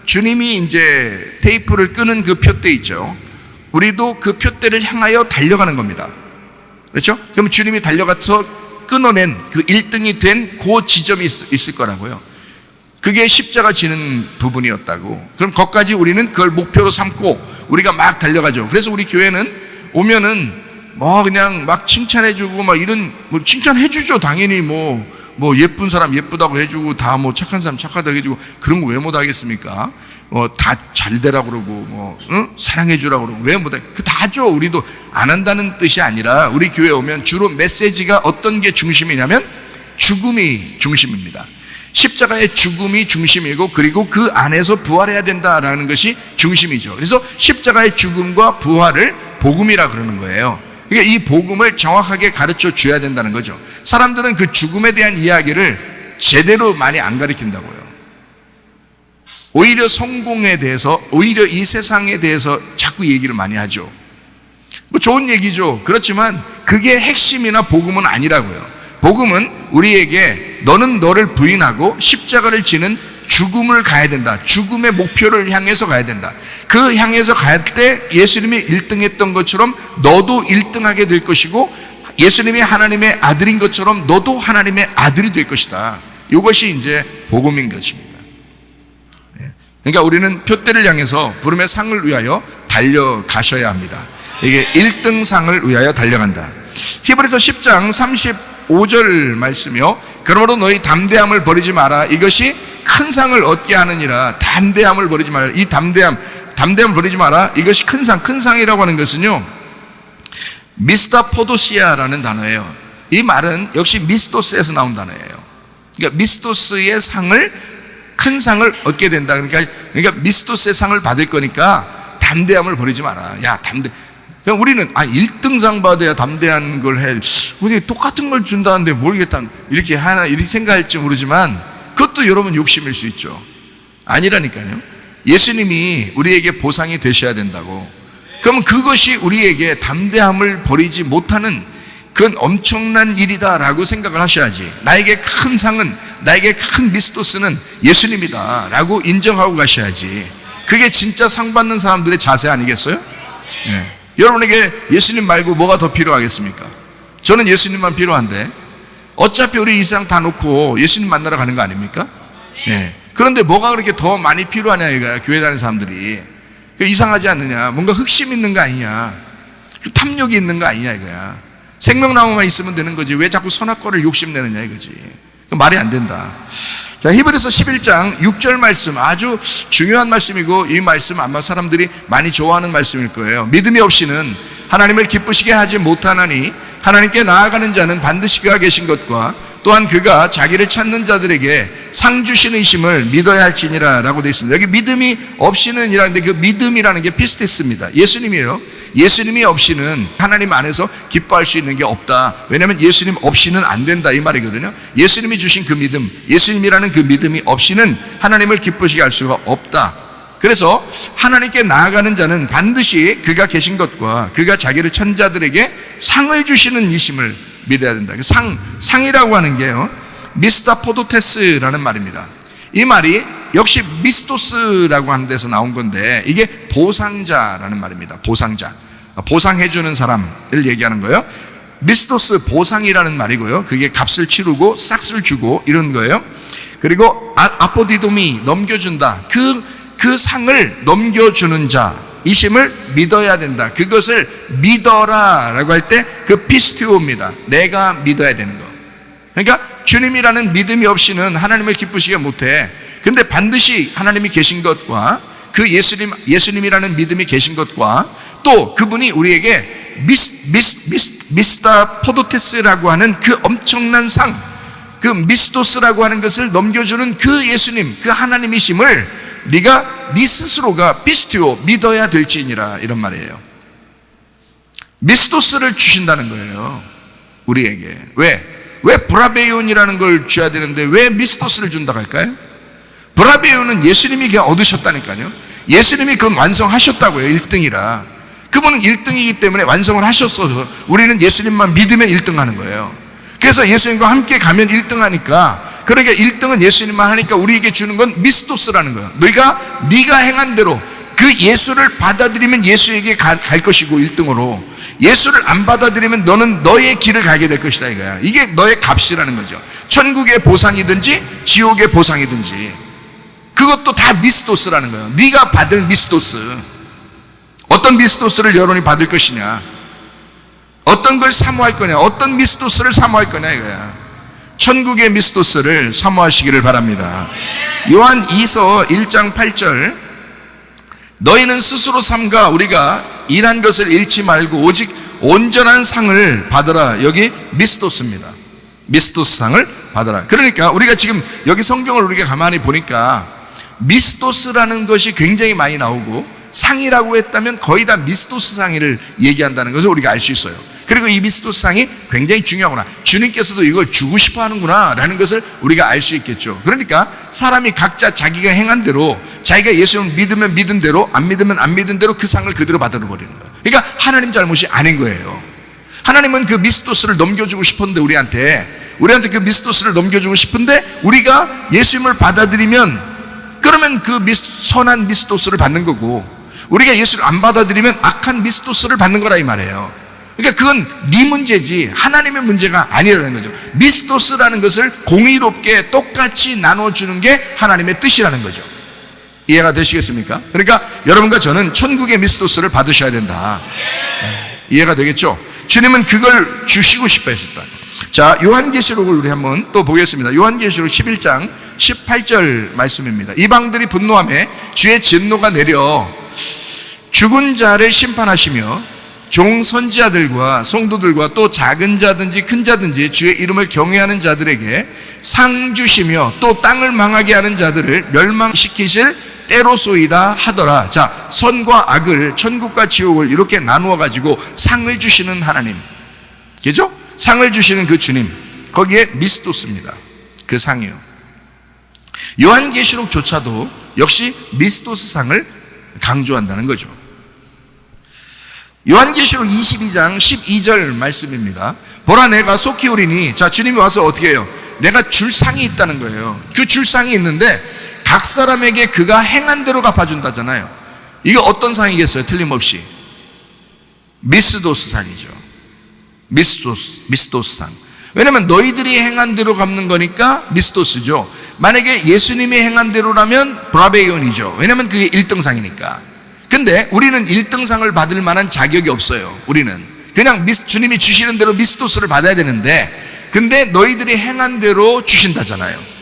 주님이 이제 테이프를 끄는 그 표대 있죠. 우리도 그 표대를 향하여 달려가는 겁니다. 그렇죠? 그럼 주님이 달려가서 끊어낸 그 1등이 된 그 지점이 있을 거라고요. 그게 십자가 지는 부분이었다고. 그럼 거기까지 우리는 그걸 목표로 삼고 우리가 막 달려가죠. 그래서 우리 교회는 오면은 그냥 막 칭찬해주고 막 이런, 칭찬해주죠. 당연히 예쁜 사람 예쁘다고 해주고, 다 착한 사람 착하다고 해주고, 그런 거 왜 못하겠습니까? 다 잘 되라고 그러고, 사랑해주라고 그러고, 왜 못해? 다 하죠. 우리도 안 한다는 뜻이 아니라, 우리 교회 오면 주로 메시지가 어떤 게 중심이냐면, 죽음이 중심입니다. 십자가의 죽음이 중심이고, 그리고 그 안에서 부활해야 된다라는 것이 중심이죠. 그래서 십자가의 죽음과 부활을 복음이라 그러는 거예요. 그러니까 이 복음을 정확하게 가르쳐 줘야 된다는 거죠. 사람들은 그 죽음에 대한 이야기를 제대로 많이 안 가르친다고요. 오히려 성공에 대해서, 오히려 이 세상에 대해서 자꾸 얘기를 많이 하죠. 좋은 얘기죠. 그렇지만 그게 핵심이나 복음은 아니라고요. 복음은 우리에게 너는 너를 부인하고 십자가를 지는 죽음을 가야 된다. 죽음의 목표를 향해서 가야 된다. 그 향해서 갈 때 예수님이 1등 했던 것처럼 너도 1등 하게 될 것이고, 예수님이 하나님의 아들인 것처럼 너도 하나님의 아들이 될 것이다. 이것이 이제 복음인 것입니다. 그러니까 우리는 표대를 향해서 부름의 상을 위하여 달려가셔야 합니다. 이게 1등상을 위하여 달려간다. 히브리서 10장 35절 말씀이요. 그러므로 너희 담대함을 버리지 마라. 이것이 큰 상을 얻게 하느니라. 담대함을 버리지 마라. 이 담대함을 버리지 마라. 이것이 큰 상이라고 하는 것은요, 미스타포도시아라는 단어예요. 이 말은 역시 미스토스에서 나온 단어예요. 그러니까 미스토스의 상을, 큰 상을 얻게 된다. 그러니까 미스토스의 상을 받을 거니까 담대함을 버리지 마라. 야, 그냥 우리는 1등상 받아야 담대한 걸 해. 우리 똑같은 걸 준다는데 모르겠다. 이렇게 생각할지 모르지만 그것도 여러분 욕심일 수 있죠. 아니라니까요. 예수님이 우리에게 보상이 되셔야 된다고. 그러면 그것이 우리에게 담대함을 버리지 못하는 그건 엄청난 일이다라고 생각을 하셔야지. 나에게 큰 상은, 나에게 큰 미스토스는 예수님이다 라고 인정하고 가셔야지. 그게 진짜 상 받는 사람들의 자세 아니겠어요? 네. 여러분에게 예수님 말고 뭐가 더 필요하겠습니까? 저는 예수님만 필요한데 어차피 우리 이 세상 다 놓고 예수님 만나러 가는 거 아닙니까? 네. 그런데 뭐가 그렇게 더 많이 필요하냐 이거야. 교회 다니는 사람들이 이상하지 않느냐, 뭔가 흑심 있는 거 아니냐, 탐욕이 있는 거 아니냐 이거야. 생명나무만 있으면 되는 거지 왜 자꾸 선악과를 욕심내느냐 이거지. 말이 안 된다. 자, 히브리서 11장 6절 말씀, 아주 중요한 말씀이고 이 말씀 아마 사람들이 많이 좋아하는 말씀일 거예요. 믿음이 없이는 하나님을 기쁘시게 하지 못하나니 하나님께 나아가는 자는 반드시 그가 계신 것과 또한 그가 자기를 찾는 자들에게 상 주시는 이심을 믿어야 할지니라 라고 되어 있습니다. 여기 믿음이 없이는 이라는데 그 믿음이라는 게 피스테스입니다. 예수님이에요. 예수님이 없이는 하나님 안에서 기뻐할 수 있는 게 없다. 왜냐하면 예수님 없이는 안 된다 이 말이거든요. 예수님이 주신 그 믿음, 예수님이라는 그 믿음이 없이는 하나님을 기쁘시게 할 수가 없다. 그래서 하나님께 나아가는 자는 반드시 그가 계신 것과 그가 자기를 천자들에게 상을 주시는 이심을 믿어야 된다. 상이라고 하는 게요, 미스타포도테스라는 말입니다. 이 말이 역시 미스토스라고 하는 데서 나온 건데 이게 보상자라는 말입니다. 보상자, 보상해주는 사람을 얘기하는 거예요. 미스토스, 보상이라는 말이고요, 그게 값을 치르고 싹스를 주고 이런 거예요. 그리고 아포디도미, 넘겨준다. 그 상을 넘겨주는 자 이심을 믿어야 된다. 그것을 믿어라 라고 할 때 그 피스티오입니다. 내가 믿어야 되는 거. 그러니까 주님이라는 믿음이 없이는 하나님을 기쁘시게 못해. 근데 반드시 하나님이 계신 것과 그 예수님이라는 믿음이 계신 것과 또 그분이 우리에게 미스타포도테스라고 하는 그 엄청난 상, 그 미스토스라고 하는 것을 넘겨주는 그 예수님, 그 하나님이심을 네가 네 스스로가 피스티오 믿어야 될지니라 이런 말이에요. 미스토스를 주신다는 거예요, 우리에게. 왜 브라베온이라는 걸 줘야 되는데 왜 미스토스를 준다고 할까요? 브라베온은 예수님이 그냥 얻으셨다니까요. 예수님이 그건 완성하셨다고요. 1등이라. 그분은 1등이기 때문에 완성을 하셨어서 우리는 예수님만 믿으면 1등 하는 거예요. 그래서 예수님과 함께 가면 1등 하니까, 그러니까 1등은 예수님만 하니까 우리에게 주는 건 미스토스라는 거예요. 네가 행한 대로 그 예수를 받아들이면 예수에게 갈 것이고 1등으로, 예수를 안 받아들이면 너는 너의 길을 가게 될 것이다 이거야. 이게 너의 값이라는 거죠. 천국의 보상이든지 지옥의 보상이든지 그것도 다 미스토스라는 거예요. 네가 받을 미스토스. 어떤 미스토스를 여러분이 받을 것이냐, 어떤 걸 사모할 거냐, 어떤 미스토스를 사모할 거냐 이거야. 천국의 미스토스를 사모하시기를 바랍니다. 요한 2서 1장 8절, 너희는 스스로 삼가 우리가 일한 것을 잃지 말고 오직 온전한 상을 받으라. 여기 미스토스입니다. 미스토스 상을 받으라. 그러니까 우리가 지금 여기 성경을 우리가 가만히 보니까 미스토스라는 것이 굉장히 많이 나오고 상이라고 했다면 거의 다 미스토스 상을 얘기한다는 것을 우리가 알 수 있어요. 그리고 이 미스토스 상이 굉장히 중요하구나, 주님께서도 이걸 주고 싶어 하는구나 라는 것을 우리가 알 수 있겠죠. 그러니까 사람이 각자 자기가 행한 대로, 자기가 예수를 믿으면 믿은 대로, 안 믿으면 안 믿은 대로 그 상을 그대로 받아버리는 거예요. 그러니까 하나님 잘못이 아닌 거예요. 하나님은 그 미스토스를 넘겨주고 싶은데 우리한테 그 미스토스를 넘겨주고 싶은데 우리가 예수님을 받아들이면 그러면 그 선한 미스토스를 받는 거고, 우리가 예수를 안 받아들이면 악한 미스토스를 받는 거라 이 말이에요. 그러니까 그건 네 문제지 하나님의 문제가 아니라는 거죠. 미스토스라는 것을 공의롭게 똑같이 나눠주는 게 하나님의 뜻이라는 거죠. 이해가 되시겠습니까? 그러니까 여러분과 저는 천국의 미스토스를 받으셔야 된다. 이해가 되겠죠? 주님은 그걸 주시고 싶어 하셨다. 자, 요한계시록을 우리 한번 또 보겠습니다. 요한계시록 11장 18절 말씀입니다. 이방들이 분노하며 주의 진노가 내려 죽은 자를 심판하시며 종 선지자들과 성도들과 또 작은 자든지 큰 자든지 주의 이름을 경외하는 자들에게 상 주시며 또 땅을 망하게 하는 자들을 멸망시키실 때로소이다 하더라. 자, 선과 악을, 천국과 지옥을 이렇게 나누어 가지고 상을 주시는 하나님, 그죠? 상을 주시는 그 주님, 거기에 미스토스입니다. 그 상이요. 요한계시록조차도 역시 미스토스 상을 강조한다는 거죠. 요한계시록 22장 12절 말씀입니다. 보라, 내가 속히 오리니. 자, 주님이 와서 어떻게 해요? 내가 줄 상이 있다는 거예요. 그 줄 상이 있는데 각 사람에게 그가 행한 대로 갚아준다잖아요. 이게 어떤 상이겠어요? 틀림없이 미스토스 상이죠. 미스토스 상. 왜냐면 너희들이 행한 대로 갚는 거니까 미스토스죠. 만약에 예수님이 행한 대로라면 브라베이온이죠. 왜냐면 그게 1등상이니까. 근데 우리는 1등상을 받을 만한 자격이 없어요. 우리는 그냥 주님이 주시는 대로 미스토스를 받아야 되는데, 근데 너희들이 행한 대로 주신다잖아요.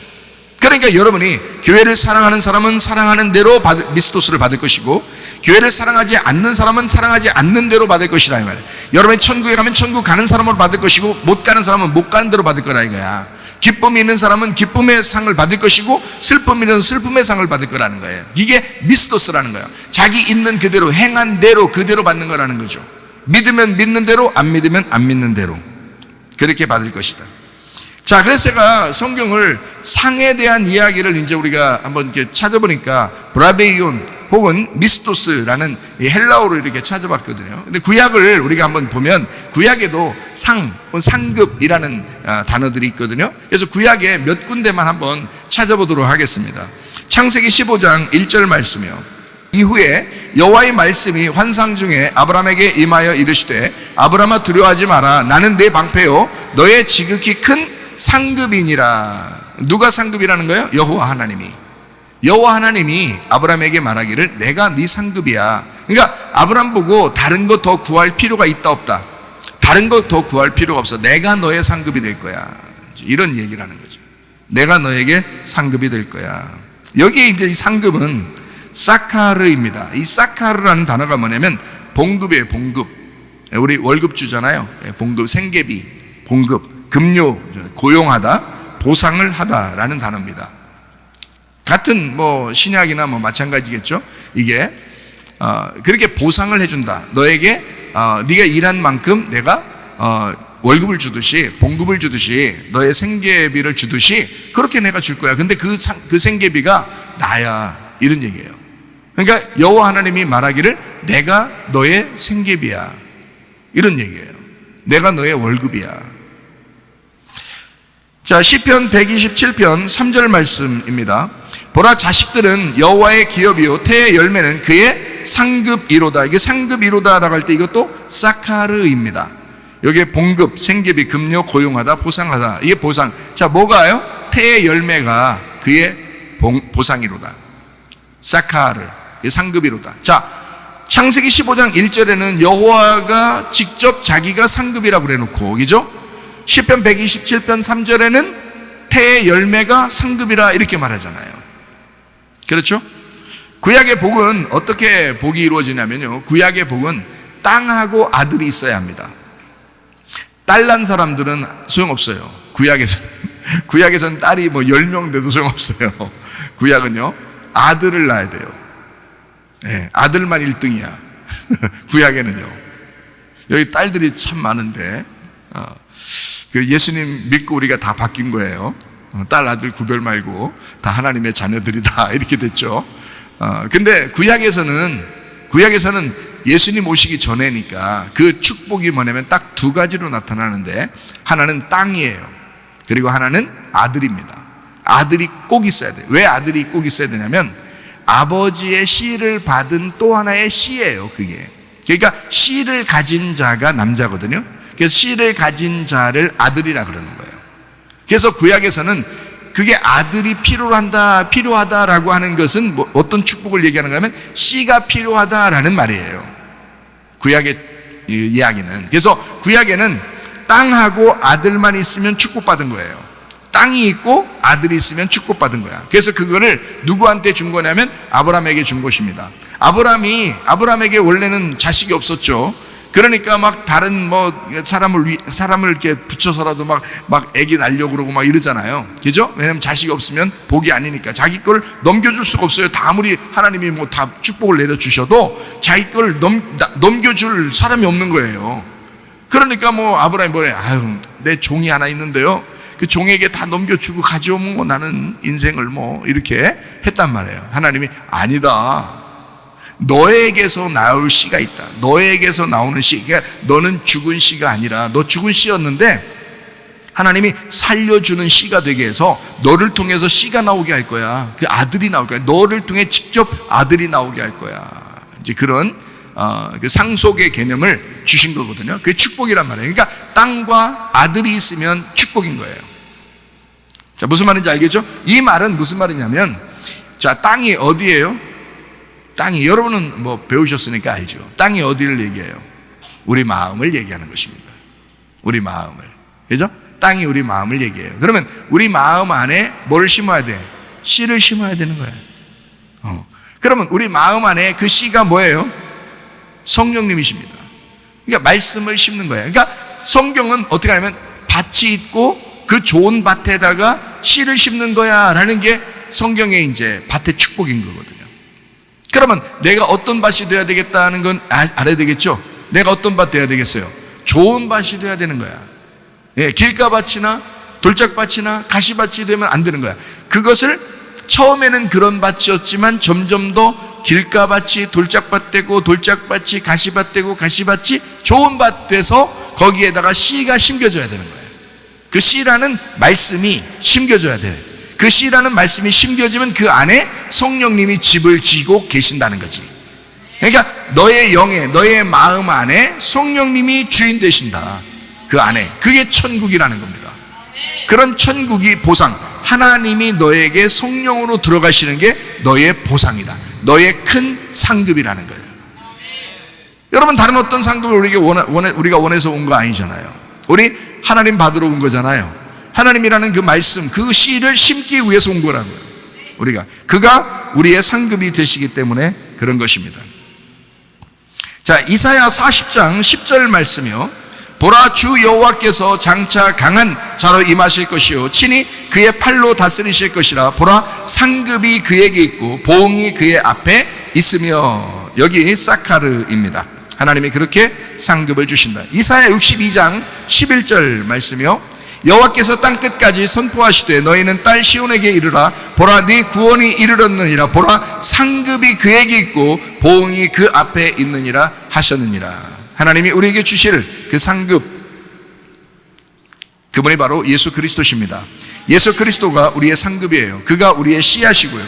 그러니까 여러분이 교회를 사랑하는 사람은 사랑하는 대로 미스토스를 받을 것이고, 교회를 사랑하지 않는 사람은 사랑하지 않는 대로 받을 것이라 이 말이에요. 여러분이 천국에 가면 천국 가는 사람으로 받을 것이고, 못 가는 사람은 못 가는 대로 받을 거라 이거야. 기쁨이 있는 사람은 기쁨의 상을 받을 것이고, 슬픔이 있는 슬픔의 상을 받을 거라는 거예요. 이게 미스토스라는 거예요. 자기 있는 그대로, 행한 대로 그대로 받는 거라는 거죠. 믿으면 믿는 대로, 안 믿으면 안 믿는 대로 그렇게 받을 것이다. 자, 그래서 제가 성경을 상에 대한 이야기를 이제 우리가 한번 이렇게 찾아보니까 브라베이온 혹은 미스토스라는 이 헬라어로 이렇게 찾아봤거든요. 근데 구약을 우리가 한번 보면 구약에도 상, 상급이라는 단어들이 있거든요. 그래서 구약에 몇 군데만 한번 찾아보도록 하겠습니다. 창세기 15장 1절 말씀이요. 이후에 여호와의 말씀이 환상 중에 아브라함에게 임하여 이르시되, 아브라함아 두려워하지 마라. 나는 네 방패요 너의 지극히 큰 상급이니라. 누가 상급이라는 거예요? 여호와 하나님이. 여호와 하나님이 아브라함에게 말하기를 내가 네 상급이야. 그러니까 아브라함 보고 다른 거 더 구할 필요가 있다 없다? 다른 거 더 구할 필요가 없어. 내가 너의 상급이 될 거야. 이런 얘기를 하는 거죠. 내가 너에게 상급이 될 거야. 여기에 이제 이 상급은 사카르입니다. 이 사카르라는 단어가 뭐냐면 봉급이에요. 봉급. 우리 월급 주잖아요. 봉급, 생계비, 봉급, 급료, 고용하다, 보상을 하다라는 단어입니다. 같은 뭐 신약이나 뭐 마찬가지겠죠. 이게 그렇게 보상을 해준다. 너에게 네가 일한 만큼 내가 월급을 주듯이, 봉급을 주듯이, 너의 생계비를 주듯이 그렇게 내가 줄 거야. 근데 그 생계비가 나야, 이런 얘기예요. 그러니까 여호와 하나님이 말하기를 내가 너의 생계비야, 이런 얘기예요. 내가 너의 월급이야. 자, 시편 127편 3절 말씀입니다. 보라, 자식들은 여호와의 기업이요 태의 열매는 그의 상급이로다. 이게 상급이로다라고 할 때 이것도 사카르입니다. 여기에 봉급, 생계비, 급료, 고용하다, 보상하다. 이게 보상. 자, 뭐가요? 태의 열매가 그의 보상이로다. 사카르, 상급이로다. 자, 창세기 15장 1절에는 여호와가 직접 자기가 상급이라고 그래놓고, 그죠? 시편 127편 3절에는 태의 열매가 상급이라 이렇게 말하잖아요. 그렇죠? 구약의 복은 어떻게 복이 이루어지냐면요, 구약의 복은 땅하고 아들이 있어야 합니다. 딸 난 사람들은 소용없어요. 구약에서는 딸이 뭐 10명 돼도 소용없어요. 구약은요, 아들을 낳아야 돼요. 네, 아들만 1등이야. 구약에는요. 여기 딸들이 참 많은데 그 예수님 믿고 우리가 다 바뀐 거예요. 딸 아들 구별 말고 다 하나님의 자녀들이다, 이렇게 됐죠. 근데 구약에서는 예수님 오시기 전에니까 그 축복이 뭐냐면 딱 두 가지로 나타나는데, 하나는 땅이에요. 그리고 하나는 아들입니다. 아들이 꼭 있어야 돼요. 왜 아들이 꼭 있어야 되냐면 아버지의 씨를 받은 또 하나의 씨예요, 그게. 그러니까 씨를 가진 자가 남자거든요. 그래서 씨를 가진 자를 아들이라 그러는 거예요. 그래서 구약에서는 그게 아들이 필요하다라고 하는 것은 어떤 축복을 얘기하는가 하면 씨가 필요하다라는 말이에요. 구약의 이야기는. 그래서 구약에는 땅하고 아들만 있으면 축복받은 거예요. 땅이 있고 아들이 있으면 축복받은 거야. 그래서 그거를 누구한테 준 거냐면 아브라함에게 준 것입니다. 아브라함에게 원래는 자식이 없었죠. 그러니까 막 다른 사람을 이렇게 붙여서라도 막 애기 낳으려고 그러고 막 이러잖아요. 그죠? 왜냐면 자식이 없으면 복이 아니니까. 자기 걸 넘겨줄 수가 없어요. 다 아무리 하나님이 다 축복을 내려주셔도 자기 걸 넘겨줄 사람이 없는 거예요. 그러니까 아브라함이 내 종이 하나 있는데요. 그 종에게 다 넘겨주고 가죠. 나는 인생을 이렇게 했단 말이에요. 하나님이 아니다. 너에게서 나올 씨가 있다. 너에게서 나오는 씨. 그러니까 너는 죽은 씨가 아니라 너 죽은 씨였는데 하나님이 살려주는 씨가 되게 해서 너를 통해서 씨가 나오게 할 거야. 그 아들이 나올 거야. 너를 통해 직접 아들이 나오게 할 거야. 이제 그런 그 상속의 개념을 주신 거거든요. 그게 축복이란 말이에요. 그러니까 땅과 아들이 있으면 축복인 거예요. 자, 무슨 말인지 알겠죠? 이 말은 무슨 말이냐면, 자, 땅이 어디예요? 땅이, 여러분은 배우셨으니까 알죠. 땅이 어디를 얘기해요? 우리 마음을 얘기하는 것입니다. 우리 마음을. 그죠? 땅이 우리 마음을 얘기해요. 그러면 우리 마음 안에 뭐를 심어야 돼? 씨를 심어야 되는 거예요. 그러면 우리 마음 안에 그 씨가 뭐예요? 성령님이십니다. 그러니까 말씀을 심는 거예요. 그러니까 성경은 어떻게 하냐면 밭이 있고 그 좋은 밭에다가 씨를 심는 거야 라는 게 성경의 이제 밭의 축복인 거거든요. 그러면 내가 어떤 밭이 돼야 되겠다는 건 알아야 되겠죠? 내가 어떤 밭 돼야 되겠어요? 좋은 밭이 돼야 되는 거야. 예, 길가밭이나 돌짝밭이나 가시밭이 되면 안 되는 거야. 그것을 처음에는 그런 밭이었지만 점점 더 길가밭이 돌짝밭 되고 돌짝밭이 가시밭 되고 가시밭이 좋은 밭 돼서 거기에다가 씨가 심겨져야 되는 거예요. 그 씨라는 말씀이 심겨져야 돼요. 그 씨라는 말씀이 심겨지면 그 안에 성령님이 집을 지고 계신다는 거지. 그러니까 너의 영에, 너의 마음 안에 성령님이 주인 되신다. 그 안에. 그게 천국이라는 겁니다. 그런 천국이 보상. 하나님이 너에게 성령으로 들어가시는 게 너의 보상이다. 너의 큰 상급이라는 거예요. 여러분, 다른 어떤 상급을 우리가 원해서 온 거 아니잖아요. 우리 하나님 받으러 온 거잖아요. 하나님이라는 그 말씀, 그 씨를 심기 위해서 온 거라고요. 그가 우리의 상급이 되시기 때문에 그런 것입니다. 자, 이사야 40장 10절 말씀이요. 보라, 주 여호와께서 장차 강한 자로 임하실 것이요 친히 그의 팔로 다스리실 것이라. 보라, 상급이 그에게 있고 보응이 그의 앞에 있으며. 여기 사카르입니다. 하나님이 그렇게 상급을 주신다. 이사야 62장 11절 말씀이요. 여호와께서 땅끝까지 선포하시되 너희는 딸 시온에게 이르라. 보라, 네 구원이 이르렀느니라. 보라, 상급이 그에게 있고 보응이 그 앞에 있느니라 하셨느니라. 하나님이 우리에게 주실 그 상급, 그분이 바로 예수 그리스도십니다. 예수 그리스도가 우리의 상급이에요. 그가 우리의 씨앗이고요.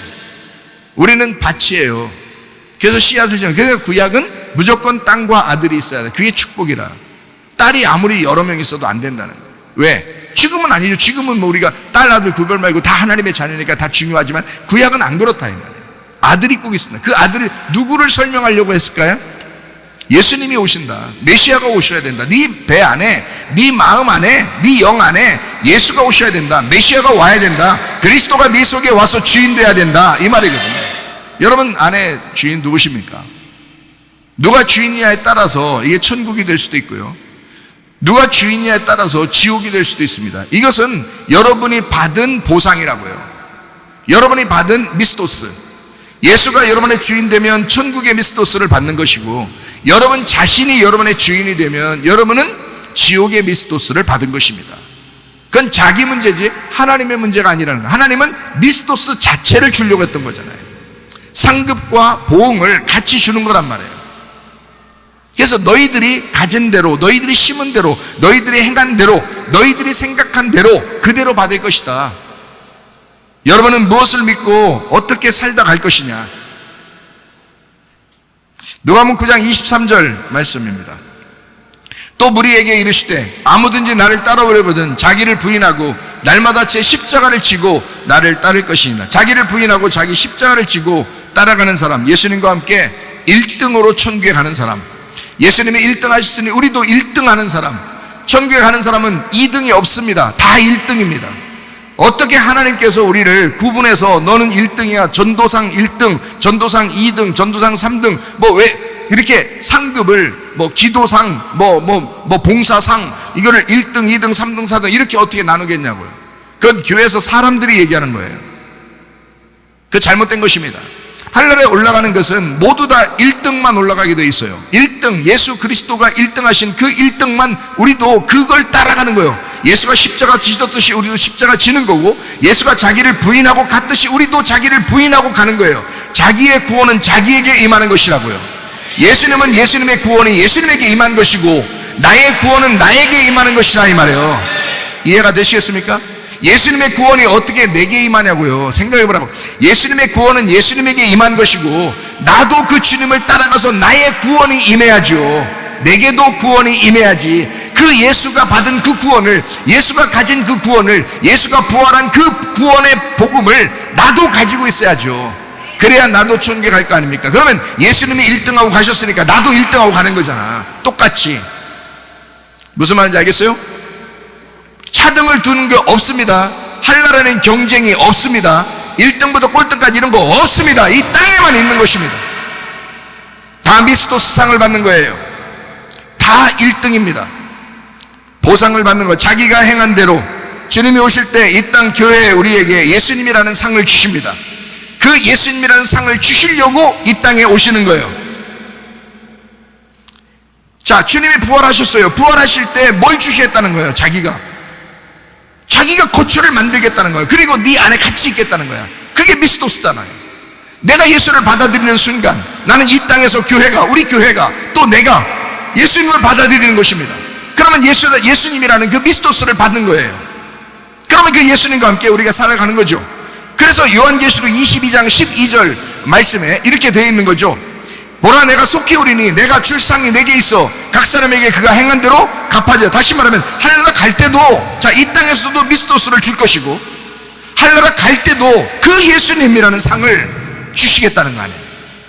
우리는 밭이에요. 그래서 씨앗을 심어요. 그래서 구약은 무조건 땅과 아들이 있어야 돼. 그게 축복이라. 딸이 아무리 여러 명 있어도 안 된다는 거예요. 왜? 지금은 아니죠. 지금은 우리가 딸 아들 구별 말고 다 하나님의 자녀니까 다 중요하지만 구약은 안 그렇다 이 말이에요. 아들이 꼭 있습니다. 그 아들이 누구를 설명하려고 했을까요? 예수님이 오신다. 메시아가 오셔야 된다. 네 배 안에, 네 마음 안에, 네 영 안에 예수가 오셔야 된다. 메시아가 와야 된다. 그리스도가 네 속에 와서 주인 돼야 된다. 이 말이거든요. 여러분 안에 주인 누구십니까? 누가 주인이냐에 따라서 이게 천국이 될 수도 있고요. 누가 주인이냐에 따라서 지옥이 될 수도 있습니다. 이것은 여러분이 받은 보상이라고요. 여러분이 받은 미스토스. 예수가 여러분의 주인 되면 천국의 미스토스를 받는 것이고, 여러분 자신이 여러분의 주인이 되면 여러분은 지옥의 미스토스를 받은 것입니다. 그건 자기 문제지 하나님의 문제가 아니라는 거예요. 하나님은 미스토스 자체를 주려고 했던 거잖아요. 상급과 보응을 같이 주는 거란 말이에요. 그래서 너희들이 가진 대로, 너희들이 심은 대로, 너희들이 행한 대로, 너희들이 생각한 대로 그대로 받을 것이다. 여러분은 무엇을 믿고 어떻게 살다 갈 것이냐. 누가복음 9장 23절 말씀입니다. 또 무리에게 이르시되 아무든지 나를 따라오려거든 자기를 부인하고 날마다 제 십자가를 지고 나를 따를 것이니라. 자기를 부인하고 자기 십자가를 지고 따라가는 사람, 예수님과 함께 1등으로 천국에 가는 사람, 예수님이 1등 하셨으니 우리도 1등 하는 사람, 천국에 가는 사람은 2등이 없습니다. 다 1등입니다. 어떻게 하나님께서 우리를 구분해서 너는 1등이야, 전도상 1등, 전도상 2등, 전도상 3등, 왜 이렇게 상급을 기도상, 봉사상, 이거를 1등, 2등, 3등, 4등 이렇게 어떻게 나누겠냐고요. 그건 교회에서 사람들이 얘기하는 거예요. 그 잘못된 것입니다. 하늘에 올라가는 것은 모두 다 1등만 올라가게 돼 있어요. 1등, 예수 그리스도가 1등 하신 그 1등만 우리도 그걸 따라가는 거예요. 예수가 십자가 지셨듯이 우리도 십자가 지는 거고, 예수가 자기를 부인하고 갔듯이 우리도 자기를 부인하고 가는 거예요. 자기의 구원은 자기에게 임하는 것이라고요. 예수님은 예수님의 구원이 예수님에게 임한 것이고, 나의 구원은 나에게 임하는 것이라 이 말이에요. 이해가 되시겠습니까? 예수님의 구원이 어떻게 내게 임하냐고요. 생각해보라고. 예수님의 구원은 예수님에게 임한 것이고, 나도 그 주님을 따라가서 나의 구원이 임해야죠. 내게도 구원이 임해야지. 그 예수가 받은 그 구원을, 예수가 가진 그 구원을, 예수가 부활한 그 구원의 복음을 나도 가지고 있어야죠. 그래야 나도 천국에 갈 거 아닙니까? 그러면 예수님이 1등하고 가셨으니까 나도 1등하고 가는 거잖아. 똑같이. 무슨 말인지 알겠어요? 차등을 두는 게 없습니다. 한나라는 경쟁이 없습니다. 1등부터 꼴등까지 이런 거 없습니다. 이 땅에만 있는 것입니다. 다 미스토스상을 받는 거예요. 다 1등입니다. 보상을 받는 거, 자기가 행한 대로. 주님이 오실 때 이 땅 교회에 우리에게 예수님이라는 상을 주십니다. 그 예수님이라는 상을 주시려고 이 땅에 오시는 거예요. 자, 주님이 부활하셨어요. 부활하실 때 뭘 주시겠다는 거예요? 자기가 거처를 만들겠다는 거예요. 그리고 네 안에 같이 있겠다는 거야. 그게 미스토스잖아요. 내가 예수를 받아들이는 순간 나는 이 땅에서 교회가, 우리 교회가, 또 내가 예수님을 받아들이는 것입니다. 그러면 예수님이라는 그 미스토스를 받는 거예요. 그러면 그 예수님과 함께 우리가 살아가는 거죠. 그래서 요한계시록 22장 12절 말씀에 이렇게 되어 있는 거죠. 보라, 내가 속히 오리니 내가 줄 상이 내게 있어 각 사람에게 그가 행한 대로 갚아져. 다시 말하면 하늘나라 갈 때도, 자, 이 땅에서도 미스토스를 줄 것이고, 하늘나라 갈 때도 그 예수님이라는 상을 주시겠다는 거 아니에요.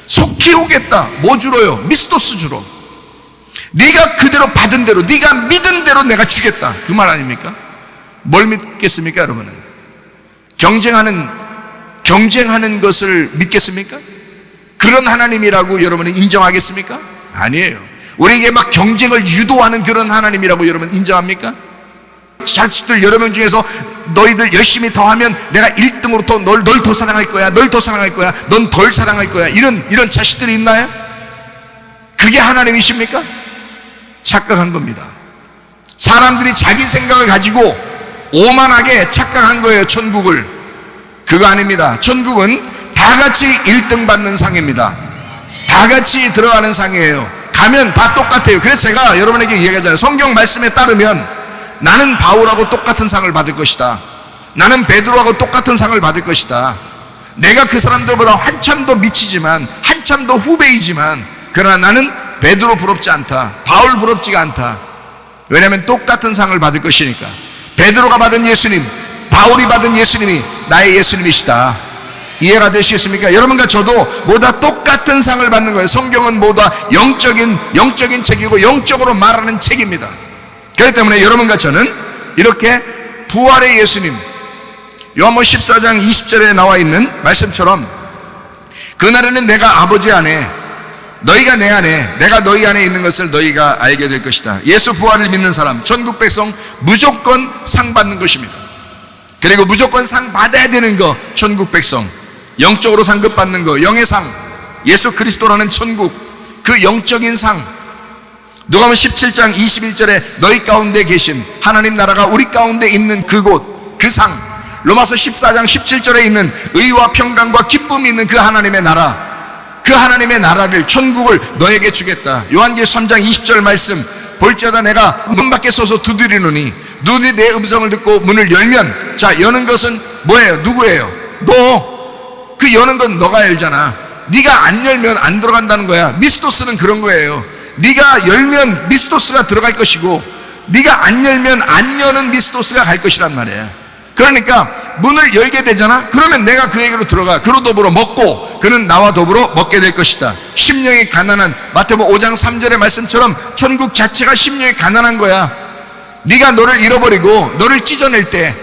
속히 오겠다. 뭐 주러요? 미스토스 주러. 네가 그대로 받은 대로, 네가 믿은 대로 내가 주겠다. 그 말 아닙니까? 뭘 믿겠습니까, 여러분은? 경쟁하는 것을 믿겠습니까? 그런 하나님이라고 여러분은 인정하겠습니까? 아니에요. 우리에게 막 경쟁을 유도하는 그런 하나님이라고 여러분 인정합니까? 자식들 여러 명 중에서 너희들 열심히 더 하면 내가 1등으로 널 더 사랑할 거야, 널 더 사랑할 거야, 넌 덜 사랑할 거야, 이런 자식들이 있나요? 그게 하나님이십니까? 착각한 겁니다. 사람들이 자기 생각을 가지고 오만하게 착각한 거예요. 천국을. 그거 아닙니다. 천국은 다 같이 1등 받는 상입니다. 다 같이 들어가는 상이에요. 가면 다 똑같아요. 그래서 제가 여러분에게 이야기하잖아요. 성경 말씀에 따르면 나는 바울하고 똑같은 상을 받을 것이다. 나는 베드로하고 똑같은 상을 받을 것이다. 내가 그 사람들보다 한참 더 미치지만, 한참 더 후배이지만, 그러나 나는 베드로 부럽지 않다. 바울 부럽지가 않다. 왜냐하면 똑같은 상을 받을 것이니까. 베드로가 받은 예수님, 바울이 받은 예수님이 나의 예수님이시다. 이해가 되시겠습니까? 여러분과 저도 모두 똑같은 상을 받는 거예요. 성경은 모두 영적인 책이고 영적으로 말하는 책입니다. 그렇기 때문에 여러분과 저는 이렇게 부활의 예수님, 요한복음 14장 20절에 나와 있는 말씀처럼, 그날에는 내가 아버지 안에, 너희가 내 안에, 내가 너희 안에 있는 것을 너희가 알게 될 것이다. 예수 부활을 믿는 사람, 천국 백성 무조건 상 받는 것입니다. 그리고 무조건 상 받아야 되는 거, 천국 백성, 영적으로 상급 받는 거, 영의 상, 예수 그리스도라는 천국, 그 영적인 상. 누가복음 17장 21절에 너희 가운데 계신 하나님 나라가 우리 가운데 있는 그곳, 그 상. 로마서 14장 17절에 있는 의와 평강과 기쁨이 있는 그 하나님의 나라, 그 하나님의 나라를, 천국을 너에게 주겠다. 요한계시록 3장 20절 말씀, 볼지어다 내가 문 밖에 서서 두드리노니 누구든지 내 음성을 듣고 문을 열면, 자, 여는 것은 뭐예요? 누구예요? 너. 그 여는 건 너가 열잖아. 네가 안 열면 안 들어간다는 거야. 미스토스는 그런 거예요. 네가 열면 미스토스가 들어갈 것이고 네가 안 열면 안 여는 미스토스가 갈 것이란 말이에요. 그러니까 문을 열게 되잖아. 그러면 내가 그에게로 들어가 그로 더불어 먹고 그는 나와 더불어 먹게 될 것이다. 심령이 가난한, 마태복음 5장 3절의 말씀처럼 천국 자체가 심령이 가난한 거야. 네가 너를 잃어버리고 너를 찢어낼 때,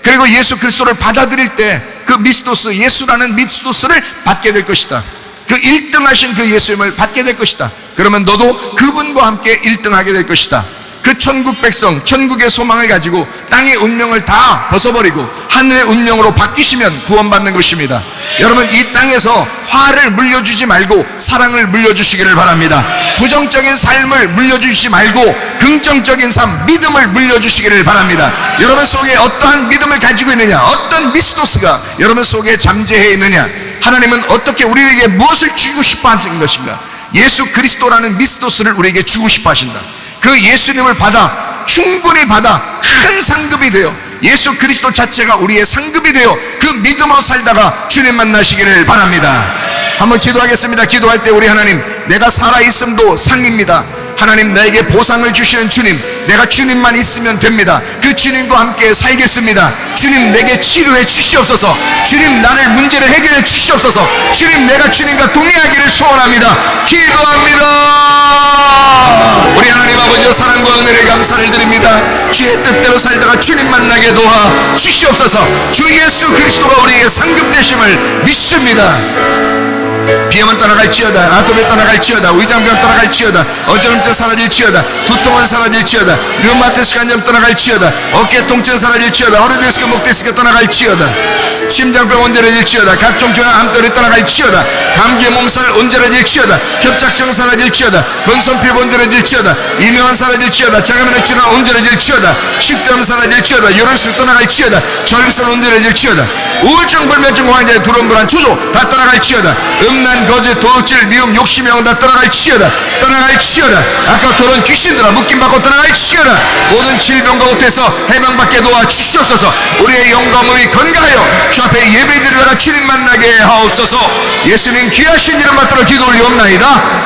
그리고 예수 그리스도를 받아들일 때 그 미스토스, 예수라는 미스토스를 받게 될 것이다. 그 1등하신 그 예수님을 받게 될 것이다. 그러면 너도 그분과 함께 1등하게 될 것이다. 그 천국 백성, 천국의 소망을 가지고 땅의 운명을 다 벗어버리고 하늘의 운명으로 바뀌시면 구원받는 것입니다. 여러분, 이 땅에서 화를 물려주지 말고 사랑을 물려주시기를 바랍니다. 부정적인 삶을 물려주시지 말고 긍정적인 삶, 믿음을 물려주시기를 바랍니다. 여러분 속에 어떠한 믿음을 가지고 있느냐, 어떤 미스토스가 여러분 속에 잠재해 있느냐, 하나님은 어떻게 우리에게 무엇을 주고 싶어 하는 것인가, 예수 그리스도라는 미스토스를 우리에게 주고 싶어 하신다. 그 예수님을 받아, 충분히 받아 큰 상급이 되어 예수 그리스도 자체가 우리의 상급이 되어 그 믿음으로 살다가 주님 만나시기를 바랍니다. 한번 기도하겠습니다. 기도할 때 우리 하나님, 내가 살아있음도 상입니다. 하나님, 나에게 보상을 주시는 주님, 내가 주님만 있으면 됩니다. 그 주님과 함께 살겠습니다. 주님, 내게 치료해 주시옵소서. 주님, 나를 문제를 해결해 주시옵소서. 주님, 내가 주님과 동행하기를 소원합니다. 기도합니다. 우리 하나님 아버지의 사랑과 은혜를 감사를 드립니다. 주의 뜻대로 살다가 주님 만나게 도와 주시옵소서. 주 예수 그리스도가 우리에게 상급 되심을 믿습니다. 비염은 떠나갈지어다, 아토피 떠나갈지어다, 위장병 떠나갈지어다, 어지럼증 사라질지어다, 두통은 사라질지어다, 류마티스 간염 떠나갈지어다, 어깨 통증 사라질지어다, 허리 디스크, 목 디스크 떠나갈지어다, 심장병 온전해질지어다, 각종 종양 암돌이 떠나갈지어다, 감기 몸살 온전해질지어다, 협착증 사라질지어다, 건선피부 온전해질지어다, 이명은 사라질지어다, 장염의 질환 온전해질지어다, 식도염 사라질지어다, 요런식 떠나갈지어다, 저림살 온전해질지어다, 우울증, 불면증, 환자의 두려움, 불안, 초조 다 떠나갈지어다, 음란, 거짓, 도둑질, 미움, 욕심, 영혼 다 떠나갈지어다. 떠나갈지어다. 아까 도론 귀신들아 묶임받고 떠나갈지어다. 모든 질병과 옷에서 해방받게 도와 주시옵소서. 우리의 영과 몸이 건강하여 주 앞에 예배드리다가 주님 만나게 하옵소서. 예수님 귀하신 이름 받들어 기도 올리옵나이다.